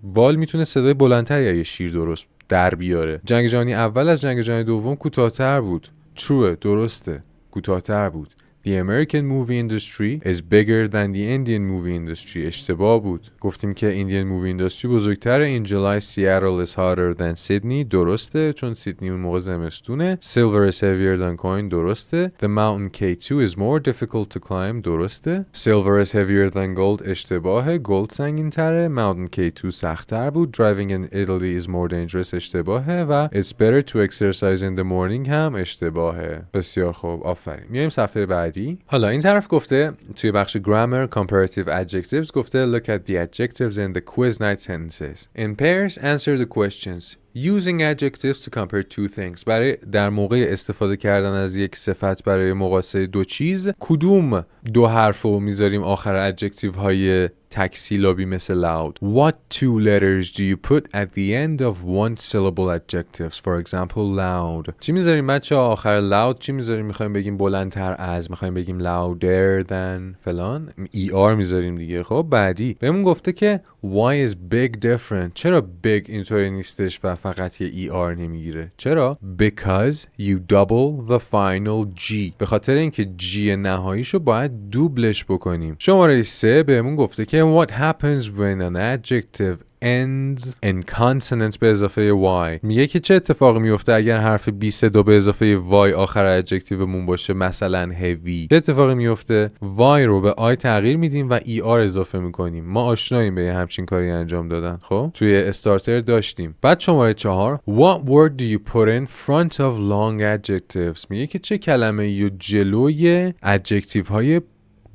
S1: وال میتونه صدای بلندتری از یه شیر درست در بیاره. جنگ جهانی اول از جنگ جهانی دوم کوتاه‌تر بود. True. درسته. کوتاه‌تر بود. The American movie industry is bigger than the Indian movie industry. اشتباه بود. گفتیم که Indian movie industry بزرگتره. In July Seattle is hotter than Sydney. درسته چون سیدنی اون موقع زمستونه. Silver is heavier than coin. درسته. The mountain K2 is more difficult to climb. درسته. Silver is heavier than gold. اشتباهه. Gold سنگین تره. Mountain K2 سخت‌تر بود. Driving in Italy is more dangerous. اشتباهه. و It's better to exercise in the morning هم اشتباهه. بسیار خوب. آفرین. میایم صفحه بعدی. حالا این طرف گفته توی بخش grammar comparative adjectives گفته look at the adjectives in the quiz night sentences. In pairs answer the questions. Using adjectives to compare two things. برای در موقع استفاده کردن از یک صفت برای مقایسه دو چیز کدوم دو حرف رو میذاریم آخر ادجکتیو های تکسیلابی مثل loud. What two letters do you put at the end of one syllable adjectives? For example loud. چی میذاریم بچه‌ها آخر loud؟ چی میذاریم؟ میخوایم بگیم بلندتر از، میخوایم بگیم louder than فلان، er میذاریم دیگه. خب بعدی بهمون گفته که why is big different. چرا big اینطوری نیستش و فقط یه er نمیگیره؟ چرا؟ Because you double the final G. به خاطر اینکه G نهاییشو باید دوبلش بکنیم. شماره 3 بهمون گفته که what happens when an adjective ends in consonant به اضافه y. میگه که چه اتفاقی میفته اگر حرف بی صدا به اضافه y آخر ادجکتیومون باشه، مثلا heavy. چه اتفاقی میفته؟ y رو به I تغییر میدیم و er اضافه میکنیم. ما آشناییم به همچین کاری انجام دادن. خب توی استارتر داشتیم. بعد شماره 4 what word do you put in front of long adjectives. میگه که چه کلمه یا جلوی ادجکتیو های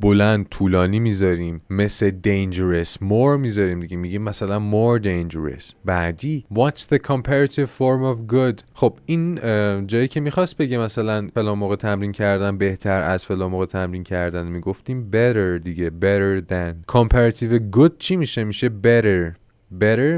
S1: بلند طولانی میذاریم، مثل dangerous. more میذاریم دیگه، میگیم مثلا more dangerous. بعدی what's the comparative form of good. خب این جایی که میخواست بگه مثلا فلان موقع تمرین کردن بهتر از فلان موقع تمرین کردن، میگفتیم better دیگه، better than. comparative good چی میشه؟ میشه better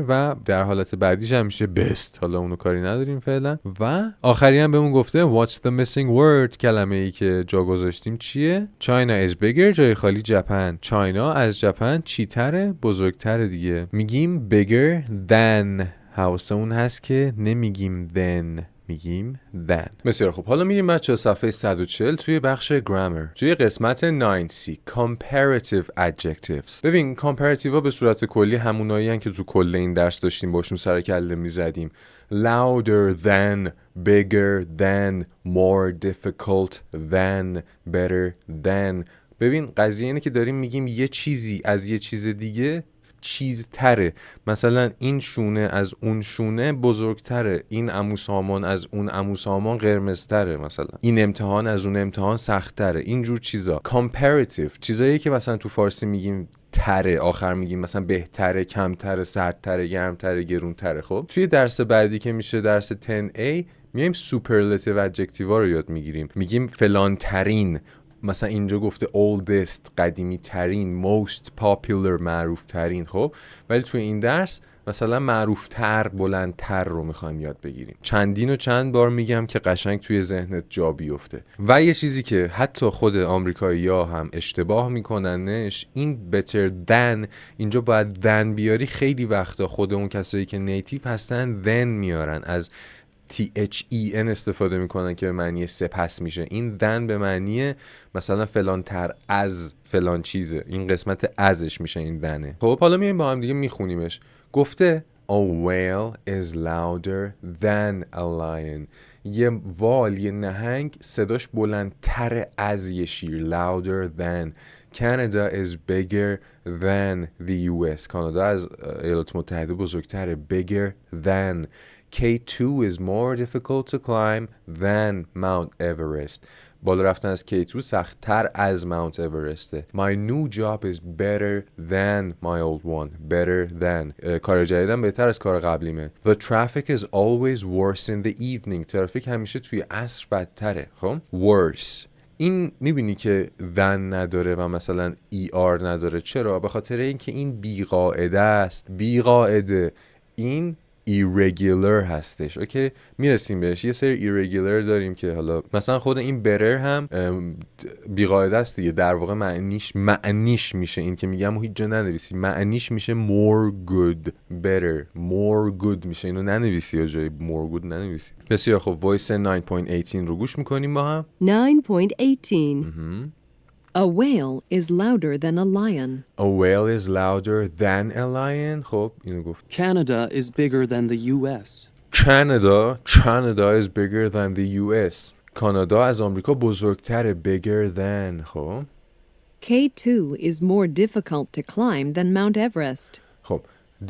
S1: و در حالت بعدیش هم میشه best. حالا اونو کاری نداریم فعلا. و آخری هم بهمون گفته what's the missing word. کلمه ای که جا گذاشتیم چیه؟ China is bigger جای خالی جپن. چاینا از ژاپن چیتره؟ بزرگتره دیگه. میگیم bigger than. حواسمون هست که نمیگیم then. میگیم than. بسیار خوب. حالا میریم بچه‌ها صفحه 140 توی بخش گرامر. توی قسمت 9C comparative adjectives. ببین comparative ها به صورت کلی همونایی هستن که تو کل این درس داشتیم باشون سر کله میزدیم. louder than, bigger than, more difficult than, better than. ببین قضیه اینه که داریم میگیم یه چیزی از یه چیز دیگه چیز تره. مثلا این شونه از اون شونه بزرگتره، این عمو سامان از اون عمو سامان قرمزتره، مثلا این امتحان از اون امتحان سخت‌تره. اینجور چیزا comparative چیزایی که مثلا تو فارسی میگیم تره، آخر میگیم مثلا بهتره، کمتره، سردتره، گرمتره، گرونتره. خب توی درس بعدی که میشه درس 10A میایم superlative adjective ها رو یاد میگیریم. میگیم فلان ترین، مثلا اینجا گفته oldest قدیمی ترین، most popular معروف ترین. خب ولی توی این درس مثلا معروف تر، بلند تر رو میخوایم یاد بگیریم. چندین و چند بار میگم که قشنگ توی ذهنت جا بیفته. و یه چیزی که حتی خود آمریکایی ها هم اشتباه میکننش این better than، اینجا باید than بیاری. خیلی وقتا خود اون کسایی که نیتیو هستن then میارن، از THEN استفاده میکنن که به معنی سپس میشه. این then به معنی مثلا فلان تر از فلان چیزه، این قسمت ازش میشه این thenه. خب حالا میایم با هم دیگه میخونیمش. گفته A whale is louder than a lion. یه وال، یه نهنگ صداش بلندتر از یه شیر. louder than. Canada is bigger than the US. کانادا از ایالات متحده بزرگتره. bigger than. K2 is more difficult to climb than Mount Everest. بالا رفتن از K2 سخت‌تر از Mount Everest. My new job is better than my old one. Better than. کار جدیدم بهتر از کار قبلیمه. The traffic is always worse in the evening. ترافیک همیشه توی عصر بدتره. خب worse. این میبینی که than نداره و مثلا ER نداره. چرا؟ به خاطر اینکه این بیقاعده است. بیقاعده. این irregular هستش. اوکی میرسیم بهش. یه سری irregular داریم که حالا مثلا خود این better هم بیقاعده است دیگه. در واقع معنیش میشه این که میگم و هیچ جا ننویسی. معنیش میشه more good. better more good میشه. اینو ننویسی یا جای more good ننویسی. بسیار خب. voice 9.18 رو گوش میکنیم با هم.
S4: 9.18.
S9: A whale is louder than a lion.
S1: A whale is louder than a lion. خب اینو گفت.
S10: Canada is bigger than the US.
S1: Canada is bigger than the US. کانادا از آمریکا بزرگتره. bigger than. خب
S9: K2 is more difficult to climb than Mount Everest.
S1: خب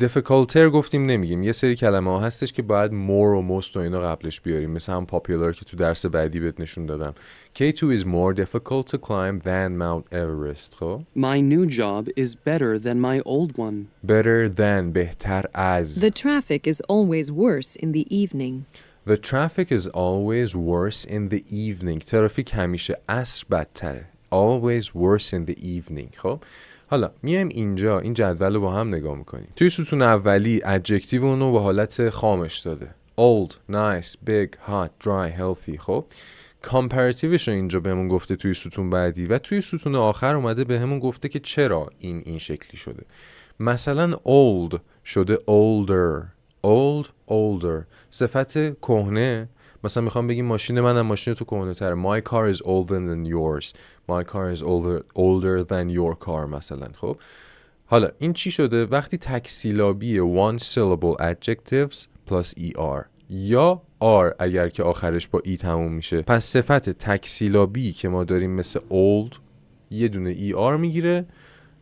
S1: difficulter گفتیم نمیگیم. یه سری کلمه ها هستش که باید more و most و اینا قبلش بیاریم، مثل هم popular که تو درس بعدی بهت نشون دادم. K2 is more difficult to climb than Mount Everest. خب
S10: My new job is better than my old one.
S1: better than بهتر از.
S9: The traffic is always worse in the evening.
S1: The traffic is always worse in the evening. ترافیک همیشه عصر بدتره. Always worse in the evening. خب حالا میایم اینجا این جدول رو با هم نگاه میکنیم. توی ستون اولی ادجکتیو اونو به حالت خامش داده. Old, nice, big, hot, dry, healthy. خب کامپراتیوش رو اینجا بهمون گفته توی ستون بعدی و توی ستون آخر اومده بهمون گفته که چرا این شکلی شده. مثلا old شده older. old, older. صفت کهنه، مثلا میخوام بگیم ماشین منم ماشین تو کهنه تره. My car is older than yours. My car is older than your car مثلا. خب حالا این چی شده؟ وقتی تکسیلابی one syllable adjectives plus er یا r اگر که آخرش با ای تموم میشه، پس صفت تکسیلابی که ما داریم مثل old یه دونه er میگیره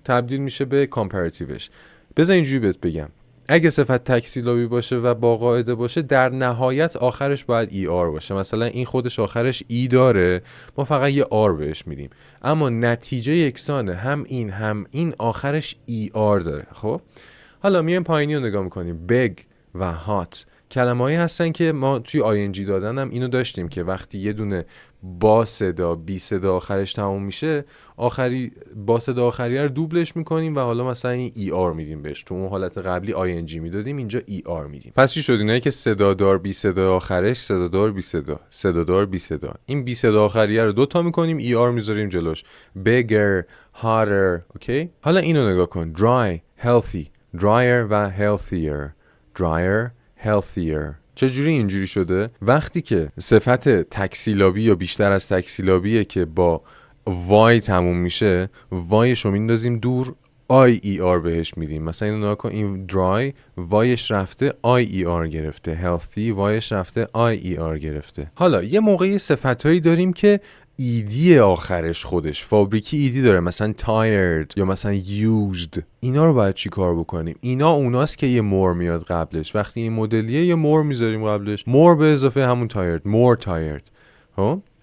S1: تبدیل میشه به کامپراتیوش. بذار اینجوری بهت بگم، اگه صفت تکسیلابی باشه و با قاعده باشه در نهایت آخرش باید ای آر باشه. مثلا این خودش آخرش ای داره، ما فقط یه آر بهش میدیم، اما نتیجه یکسانه، هم این آخرش ای آر داره. خب حالا میایم پایینی رو نگاه میکنیم. big و hot کلمه‌ای هستن که ما توی آینجی دادن هم اینو داشتیم که وقتی یه دونه با صدا بی صدا آخرش تموم میشه، با صدا آخریه رو دوبلش میکنیم و حالا مثلا این ای آر میدیم بهش. تو اون حالت قبلی آینجی میدادیم، اینجا ای آر میدیم. پس چی شد؟ اینایی که صدادار بی صدا آخرش، صدادار بی صدا، صدادار بی صدا، این بی صدا آخریه رو دوتا میکنیم، ای آر میذاریم جلوش. bigger, hotter. اوکی؟ حالا اینو نگاه کن. dry, healthy, drier و healthier. drier, healthier. چجوری اینجوری شده؟ وقتی که صفت تکسیلابی یا بیشتر از تکسیلابیه که با وای تموم میشه، وایش رو میندازیم دور، IER بهش میدیم. مثلا اینو نگاه کن، این dry وایش رفته IER گرفته، healthy وایش رفته IER گرفته. حالا یه موقعی صفتایی داریم که ایدی آخرش خودش فابریکی ایدی داره، مثلا tired یا مثلا used. اینا رو باید چی کار بکنیم؟ اینا اوناست که یه more میاد قبلش. وقتی این مدلیه یه more میذاریم قبلش، more به اضافه همون tired، more tired.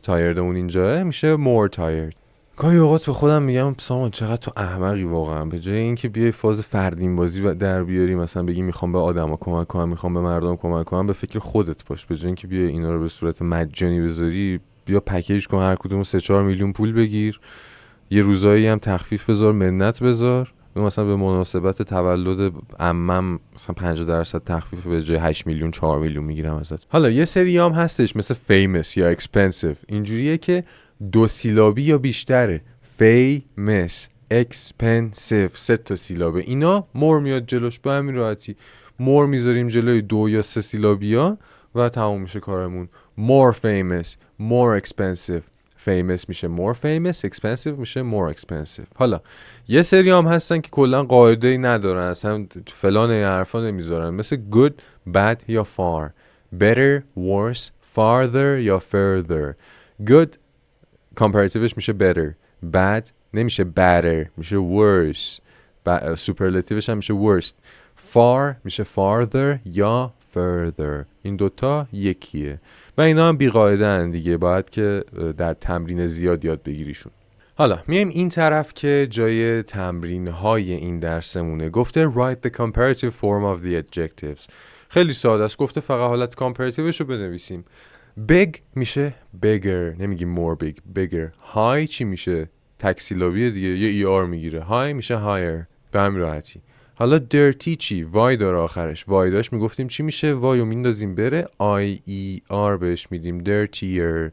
S1: tired اون اینجاه میشه more tired. گاهی اوقات به خودم میگم سامان چقدر تو احمقی واقعا، به جای اینکه بیای فاز فردین بازی در بیاری، مثلا بگی میخوام به آدما کمک کنم، میخوام به مردم کمک کنم، به فکر خودت باش. به جای اینکه بیای اینا رو به صورت مجانی بذاری، بیا پکیج کن، هر کدوم 3-4 میلیون پول بگیر، یه روزایی هم تخفیف بذار، منت بذار، مثلا به مناسبت تولد عمم مثلا 50% تخفیف به جای 8 میلیون 4 میلیون میگیرم ازت. حالا یه سری هم هستش مثل famous یا expensive، اینجوریه که 2 سیلابی یا بیشتره. famous، expensive 3 تا سیلابه. اینا more میاد جلوش، به همین راحتی more میذاریم جلوی 2 یا 3 سیلابیا و تموم میشه کارمون. more famous، more expensive. famous میشه more famous، expensive میشه more expensive. حالا یه سری هم هستن که کلا قاعده‌ای ندارن، اصلا فلان حرفا نمیذارن، مثل good، bad یا far، better، worse، farther یا further. good کامپاراتیوش میشه better، bad نمیشه better، میشه worse، سوپرلاتیوش هم میشه worst. far میشه farther یا further. این دوتا یکیه و اینا هم بیقاعده هن دیگه، باید که در تمرین زیاد یاد بگیریشون. حالا میایم این طرف که جای تمرین های این درسمونه. گفته write the comparative form of the adjectives. خیلی ساده است، گفته فقط حالت کامپاراتیوش رو بنویسیم. big میشه bigger، نمیگیم more big، bigger. high چی میشه؟ تکسیلابیه دیگه، یه ER میگیره. high میشه higher، به همین راحتی. حالا dirty چی؟ وای داره آخرش، وای داشت میگفتیم چی میشه؟ وای رو میندازیم بره، IER بهش میدیم dirtier.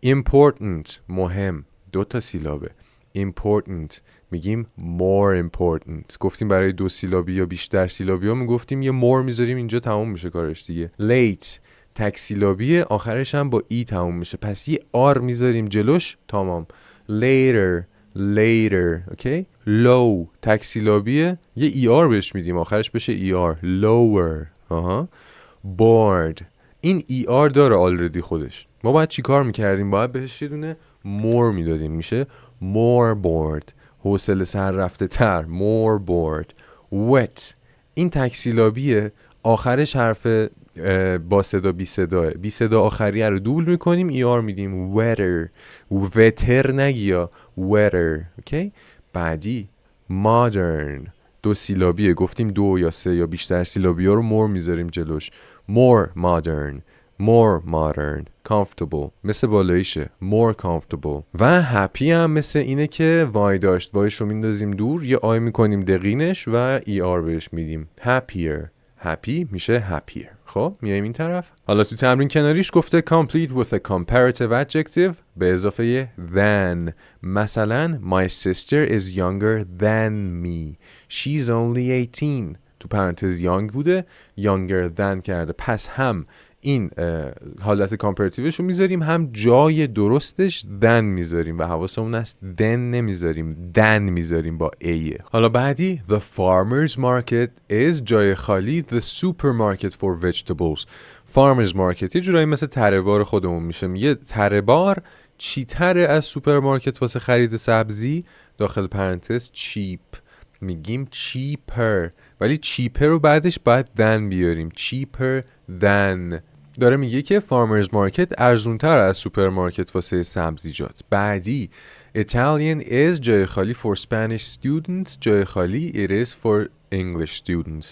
S1: important مهم، 2 تا سیلابه. important میگیم more important. گفتیم برای 2 سیلابی یا بیشتر سیلابی ها میگفتیم یه more میذاریم اینجا، تموم میشه کارش دیگه. late تکسیلابیه، آخرش هم با ای تموم میشه، پس یه آر میذاریم جلوش، تمام. later اوکی. low تکسیلابیه، یه ای آر بهش میدیم، آخرش بشه ای آر، lower. bored این ای آر داره آلردی خودش، ما باید چی کار میکردیم؟ باید بهش یه دونه more میدادیم، میشه more bored، حوصله سر رفته تر، more bored. wet این تکسیلابیه، آخرش حرف با صدا بی صداه، بی صدا آخریه رو دوبل میکنیم، ای آر میدیم. wetter وتر نگیا، wetter. اوکی. بعدی modern 2 سیلابیه، گفتیم 2 یا 3 یا بیشتر سیلابی ها رو more میذاریم جلوش. more modern. comfortable مثل بالاییشه، more comfortable. و happy هم مثل اینه که وای داشت، وایش رو میندازیم دور، یه آی میکنیم دقیقش و ای آر بهش میدیم. happier happy میشه happier. خب میایم این طرف. حالا تو تمرین کناریش گفته complete with a comparative adjective به اضافه than. مثلا my sister is younger than me، she's only 18. تو پرانتز young بوده، younger than کرده، پس هم این حالت کامپاراتیوش رو میذاریم، هم جای درستش than میذاریم و حواسمون هست then نمیذاریم، then میذاریم با a. حالا بعدی the farmer's market is جای خالی the supermarket for vegetables. farmer's market یه جورایی مثل تره بار خودمون میشه، یه تره بار چی تره از سوپرمارکت واسه خرید سبزی، داخل پرانتز cheap میگیم cheaper، ولی cheaper رو بعدش باید than بیاریم، cheaper than. داره میگه که farmer's market ارزونتر از سوپرمارکت واسه سبزیجات. بعدی Italian is جای خالی for Spanish students، جای خالی it is for English students.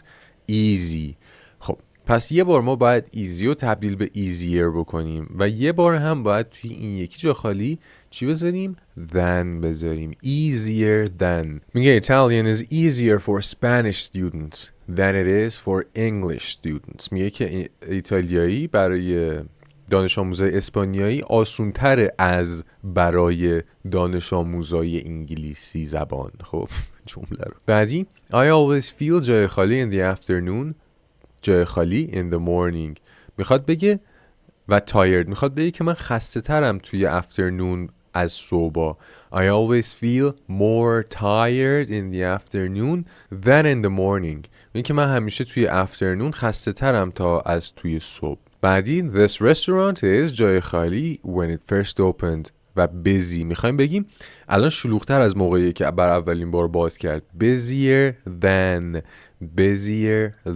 S1: easy. خب پس یه بار ما باید easy رو تبدیل به easier بکنیم و یه بار هم باید توی این یکی جا خالی چی بذاریم؟ than بذاریم. easier than. میگه Italian is easier for Spanish students than it is for English students. میگه که ایتالیایی برای دانش آموزای اسپانیایی آسونتره از برای دانش آموزای انگلیسی زبان. خب جمله رو بعدی I always feel جای خالی in the afternoon، جای خالی in the morning. میخواد بگه و tired میخواد بگه که من خسته ترم توی afternoon از صبح. I always feel more tired in the afternoon than in the morning. این که من همیشه توی afternoon خسته ترم تا از توی صبح. بعدی this restaurant is جای خالی when it first opened و busy میخوایم بگیم الان شلوغ‌تر از موقعی که بر اولین بار باز کرد. busier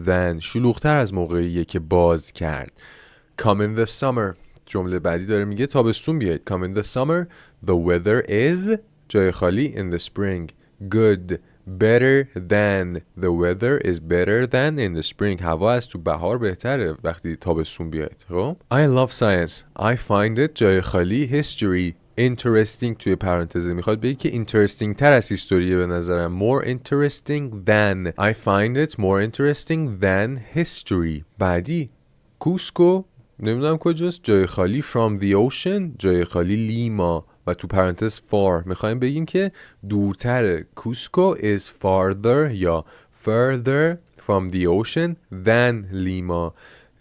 S1: than شلوغ‌تر از موقعی که باز کرد. come in the summer جمله بعدی داره میگه تابستون بیاید. come in the summer the weather is جای خالی in the spring good better than the weather is better than in the spring هوا از تو بهار بهتره وقتی تابستون بیاید. خب I love science I find it جای خالی history interesting توی پرانتزه میخواد بگه که interesting تر از هیستوریه به نظرم. more interesting than I find it more interesting than history. بعدی کوسکو نمیدونم کجاست جای خالی from the ocean جای خالی لیما و تو پرانتز far میخوایم بگیم که دورتره. کوسکو is farther یا further from the ocean than لیما.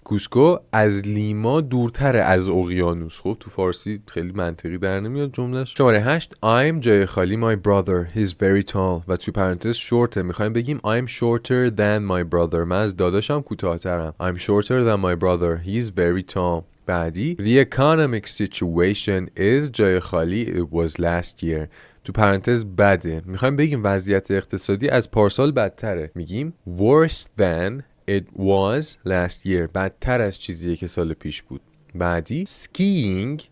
S1: کوسکو از لیما دورتره از اقیانوس. خب تو فارسی خیلی منطقی در نمیاد جملهش. شماره 8 I'm جای خالی my brother he's very tall و تو پرانتز shorter میخوایم بگیم I'm shorter than my brother من از داداشم کوتاه‌ترم. I'm shorter than my brother he's very tall. بعدی the economic situation is جای خالی it was last year تو پرانتز بده میخوایم بگیم وضعیت اقتصادی از پارسال بدتره. میگیم worse than it was last year بدتر از چیزیه که سال پیش بود. بعدی skiing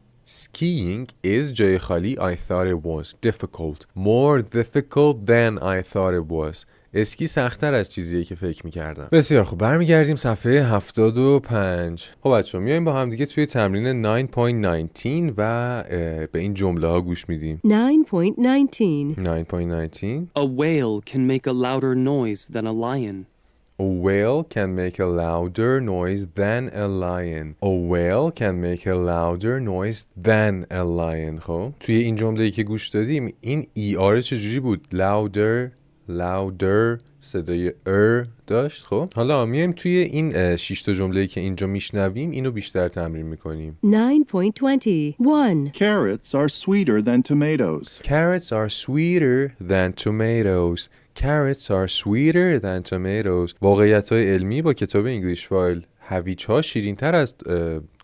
S1: is جای خالی I thought it was difficult more difficult than I thought it was اسکی سخت‌تر از چیزیه که فکر می‌کردم. بسیار خوب برمیگردیم صفحه 75. خب بچه‌ها میایم با هم دیگه توی تمرین 9.19 و به این جمله ها گوش میدیم.
S4: 9.19
S10: A whale can make a louder noise than a lion.
S1: A whale can make a louder noise than a lion. A whale can make a louder noise than a lion. خب توی این جمله‌ای که گوش دادیم این ER چجوری بود؟ louder صدای داشت. خب حالا میایم توی این 6 تا جمله‌ای که اینجا میشنویم اینو بیشتر تمرین میکنیم.
S4: 9.21
S3: Carrots are sweeter than tomatoes.
S1: Carrots are sweeter than tomatoes. Carrots are sweeter than tomatoes. واقعیت‌های علمی با کتاب انگلیش فایل. هویج‌ها شیرین‌تر از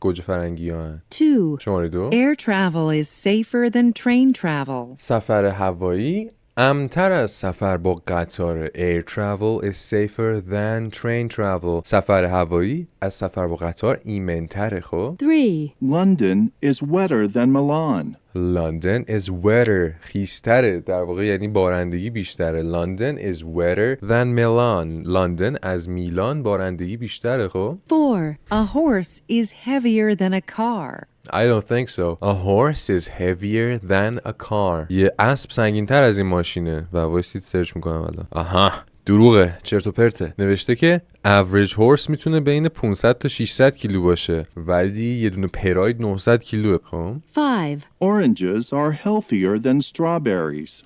S1: گوجه فرنگی ها.
S4: 2
S1: شماره 2
S5: Air travel is safer than train travel.
S1: سفر هوایی امن‌تر از سفر با قطار. Air travel is safer than train travel. سفر هوایی از سفر با قطار ایمن‌تره. خب
S4: 3
S3: London is wetter than Milan.
S1: London is wetter خیستره در واقع یعنی بارندگی بیشتره. London is wetter than Milan. لندن از میلان بارندگی بیشتره. خب
S4: 4
S5: A horse is heavier than a car.
S1: I don't think so. A horse is heavier than a car. یه اسب سنگین‌تر از این ماشینه و وایسید سرچ میکنم الان. آها دروغه چرت و پرته. نوشته که average horse میتونه بین 500 تا 600 کیلو باشه ولی یه دونه پراید 900 کیلوه. خب
S4: 5
S3: Oranges are healthier than strawberries.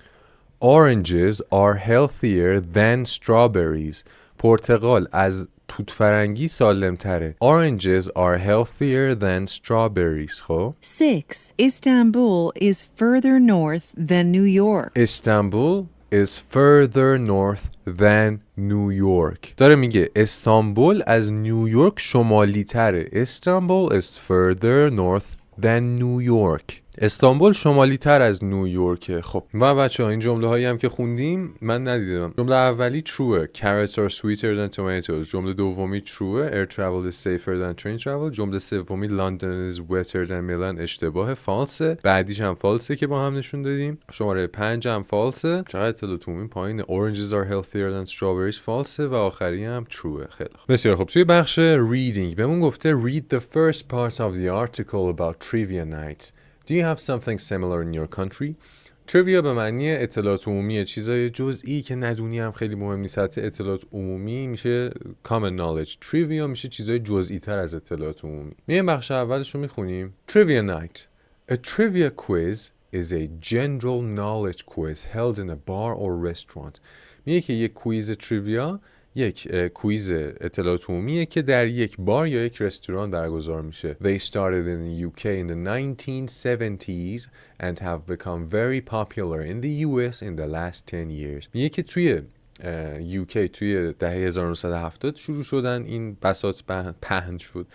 S1: Oranges are healthier than strawberries. پرتقال از توت فرنگی سالم تره. Oranges are healthier than strawberries. خب
S4: 6
S5: Istanbul is further north than New York.
S1: Istanbul is further north than New York. داره میگه استانبول از نیویورک شمالی تره. Istanbul is further north than New York. استانبول شمالی تر از نیویورکه. خب و بچه‌ها این جمله هایی هم که خوندیم من ندیدم. جمله اولی trueه. Carrots are sweeter than tomatoes. جمله دومی trueه. Air travel is safer than train travel. جمله سومی London is wetter than Milan اشتباه false. بعدیش هم false که با هم نشون دادیم. شماره 5 هم false. چقدر اطلاعات عمومی پایین. Oranges are healthier than strawberries false و آخری هم trueه. خیلی خوب. بسیار خوب. توی بخش reading بهمون گفته read the first part of the article about trivia night. Do you have something similar in your country? Trivia به معنی اطلاعات عمومی چیزای جزئی که ندونی هم خیلی مهم نیست. حتی اطلاعات عمومی میشه common knowledge. Trivia میشه چیزای جزئی تر از اطلاعات عمومی. میایم بخش اولش رو میخونیم. Trivia night. A trivia quiz is a general knowledge quiz held in a bar or restaurant. میگه که یک کویز تریویا یک کویز اطلاعات عمومیه که در یک بار یا یک رستوران برگزار میشه. They started in the UK in the 1970s and have become very popular in the US in the last 10 years. میگه که توی UK توی دهه 1970 شروع شدن این بساط پهن شد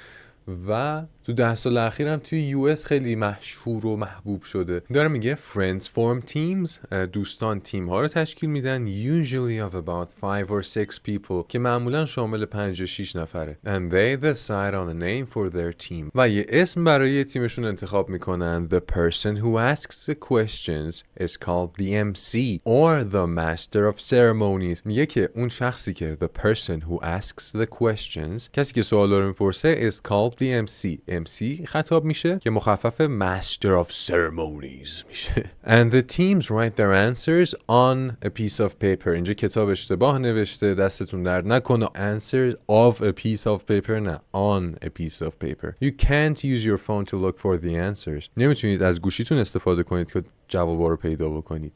S1: و تو 10 سال اخیر هم توی US خیلی مشهور و محبوب شده. داره میگه friends form teams، دوستان تیم ها رو تشکیل میدن usually of about 5 or 6 people که معمولا شامل 5 یا 6 نفره and they decide on a name for their team و یه اسم برای تیمشون انتخاب میکنن. The person who asks the questions is called the MC or the master of ceremonies. میگه که اون شخصی که the person who asks the questions، کسی که سوالا رو میپرسه is called the MC. MC خطاب میشه که مخفف Master of Ceremonies میشه. And the teams write their answers on a piece of paper. اینجا کتاب اشتباه نوشته، دستتون درد نکنه. Answers of a piece of paper نه on a piece of paper. You can't use your phone to look for the answers. نمیتونید از گوشیتون استفاده کنید که جوابا رو پیدا بکنید.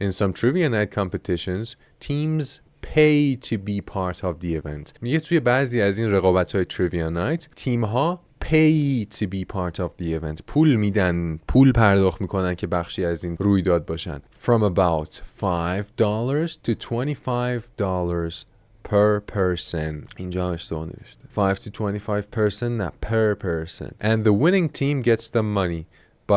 S1: In some trivia night competitions, teams pay to be part of the event. میگه توی بعضی از این رقابت‌های trivia night تیم ها pay to be part of the event. پول میدن، پول پرداخت میکنن که بخشی از این رویداد باشن. From about $5 to $25 per person. اینجا اشتباه نوشته. 5 to 25% نه per person. And the winning team gets the money.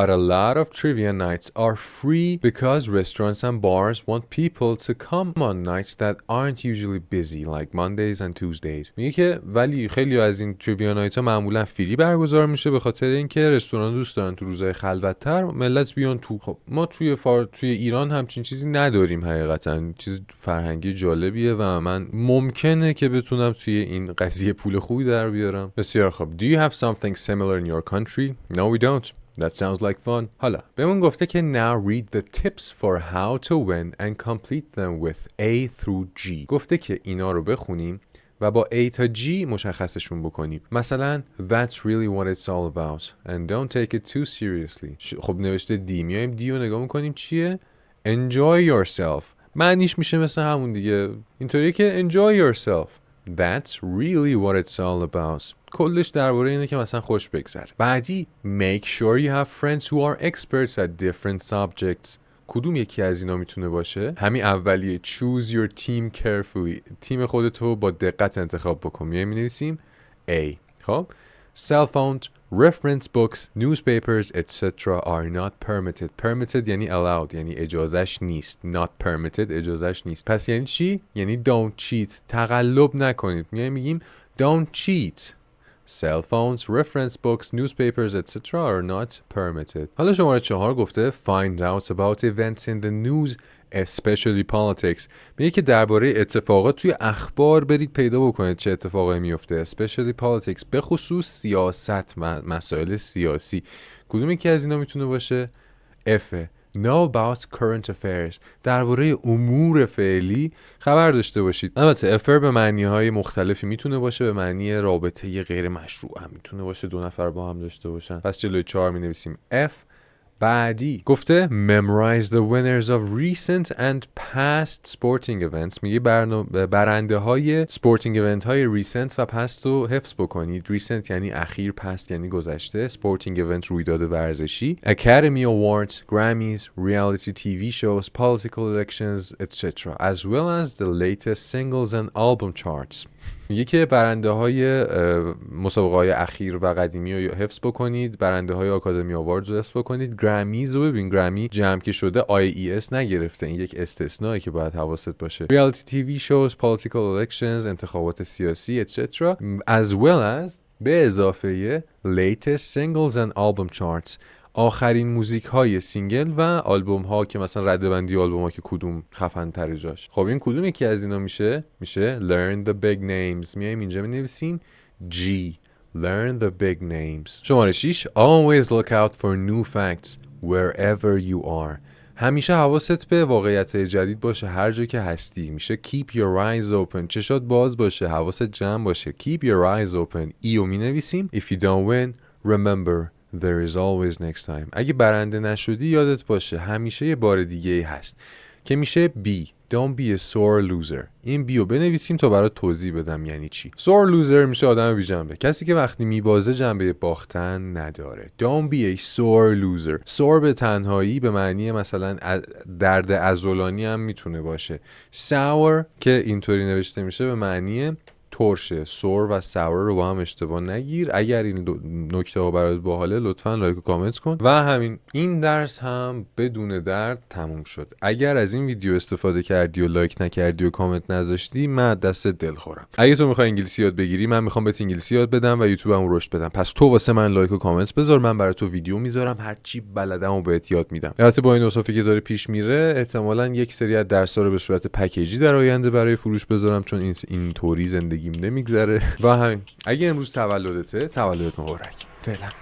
S1: But a lot of trivia nights are free because restaurants and bars want people to come on nights that aren't usually busy like Mondays and Tuesdays. میگه که ولی خیلی از این trivia nights ها معمولا فری برگزار میشه به خاطر اینکه رستوران دوست دارن تو روزهای خلوت‌تر ملت بیان تو. خب ما توی ایران همچین چیزی نداریم حقیقتا. چیز فرهنگی جالبیه و من ممکنه که بتونم توی این قضیه پول خوبی در بیارم. بسیار خوب. Do you have something similar in your country? No, we don't. That sounds like fun. حالا بهمون گفته که now read the tips for how to win and complete them with A through G. گفته که اینا رو بخونیم و با A تا G مشخصشون بکنیم. مثلا That's really what it's all about and don't take it too seriously. خب نوشته D. میایم D رو نگاه میکنیم چیه؟ Enjoy yourself. معنیش میشه مثل همون دیگه. اینطوریه که enjoy yourself. That's really what it's all about. کلش درباره اینه که مثلا خوش بگذره. بعدی make sure you have friends who are experts at different subjects. کدوم یکی از اینا میتونه باشه؟ همین اولیه choose your team carefully. تیم خودتو با دقت انتخاب بکن. می‌نویسیم A. خب cell phones, reference books, newspapers, etc. are not permitted. Permitted یعنی allowed، یعنی اجازهش نیست. Not permitted اجازهش نیست. پس یعنی چی؟ یعنی don't cheat. تقلب نکنید. میگیم don't cheat. Cell phones, reference books, newspapers, etc. are not permitted. حالا شماره 4 گفته find out about events in the news, especially politics. میگه که درباره اتفاقات توی اخبار برید پیدا بکنید چه اتفاقایی میفته. especially politics، به خصوص سیاست، مسائل سیاسی. کدوم یکی از اینا میتونه باشه؟ F. Know about current affairs. درباره امور فعلی خبر داشته باشید. البته affair به معنی‌های مختلفی میتونه باشه. به معنی رابطه غیر مشروع هم میتونه باشه، دو نفر با هم داشته باشن. پس جلوی 4 مینویسیم F. بعدی گفته memorize the winners of recent and past sporting events. میگه برنده های sporting event های recent و past رو حفظ بکنید. recent یعنی اخیر، past یعنی گذشته. sporting event رویداد ورزشی. Academy Awards, Grammys, reality TV shows, political elections, etc. as well as the latest singles and album charts. میگه که برنده های مسابقه های اخیر و قدیمی رو حفظ بکنید، برنده های آکادمی آواردز رو حفظ بکنید. گرمیز رو ببین، گرمی جمع که شده IES نگرفته، این یک استثنایی که باید حواست باشه. Reality TV shows, political elections، انتخابات سیاسی etc. as well as به اضافه latest singles and album charts، آخرین موزیک های سینگل و آلبوم ها که مثلا ردبندی آلبوم ها که کدوم خفن تره جاش. خب این کدوم یکی از اینا میشه learn the big names. میایم اینجا مینویسیم G. learn the big names. شماره 6 always look out for new facts wherever you are. همیشه حواست به واقعیت جدید باشه هر جا که هستی. میشه keep your eyes open. چشات باز باشه، حواست جمع باشه. keep your eyes open. ایو مینویسیم if you don't win remember there is always next time. اگه برنده نشدی یادت باشه همیشه یه بار دیگه هست. که میشه be. Don't be a sore loser. این بیو بنویسیم تا برات توضیح بدم یعنی چی. sore loser میشه آدم بی جنبه، کسی که وقتی میبازه جنبه باختن نداره. Don't be a sore loser. sore به تنهایی به معنی مثلا درد عضلانی هم میتونه باشه. sour که اینطوری نوشته میشه به معنی ترشه. سور و ساور رو با هم اشتباه نگیر. اگر این نکته ها برات باحاله لطفاً لایک و کامنت کن. و همین، این درس هم بدون درد تموم شد. اگر از این ویدیو استفاده کردی و لایک نکردی و کامنت نذاشتی من دست دل خورم. اگه تو میخوای انگلیسی یاد بگیری، من میخوام بهت انگلیسی یاد بدم و یوتیوبم رشد بدم، پس تو واسه من لایک و کامنت بذار، من برات تو ویدیو میذارم، هر چی بلدم و بهت یاد میدم. البته با این اوصافی که داره پیش میره احتمالاً یک سری از درس‌ها رو به صورت پکیجی در آینده برای فروش بذارم، چون این طوری زندگیم نمیگذره. و همین، اگه امروز تولدت مبارک. فعلا.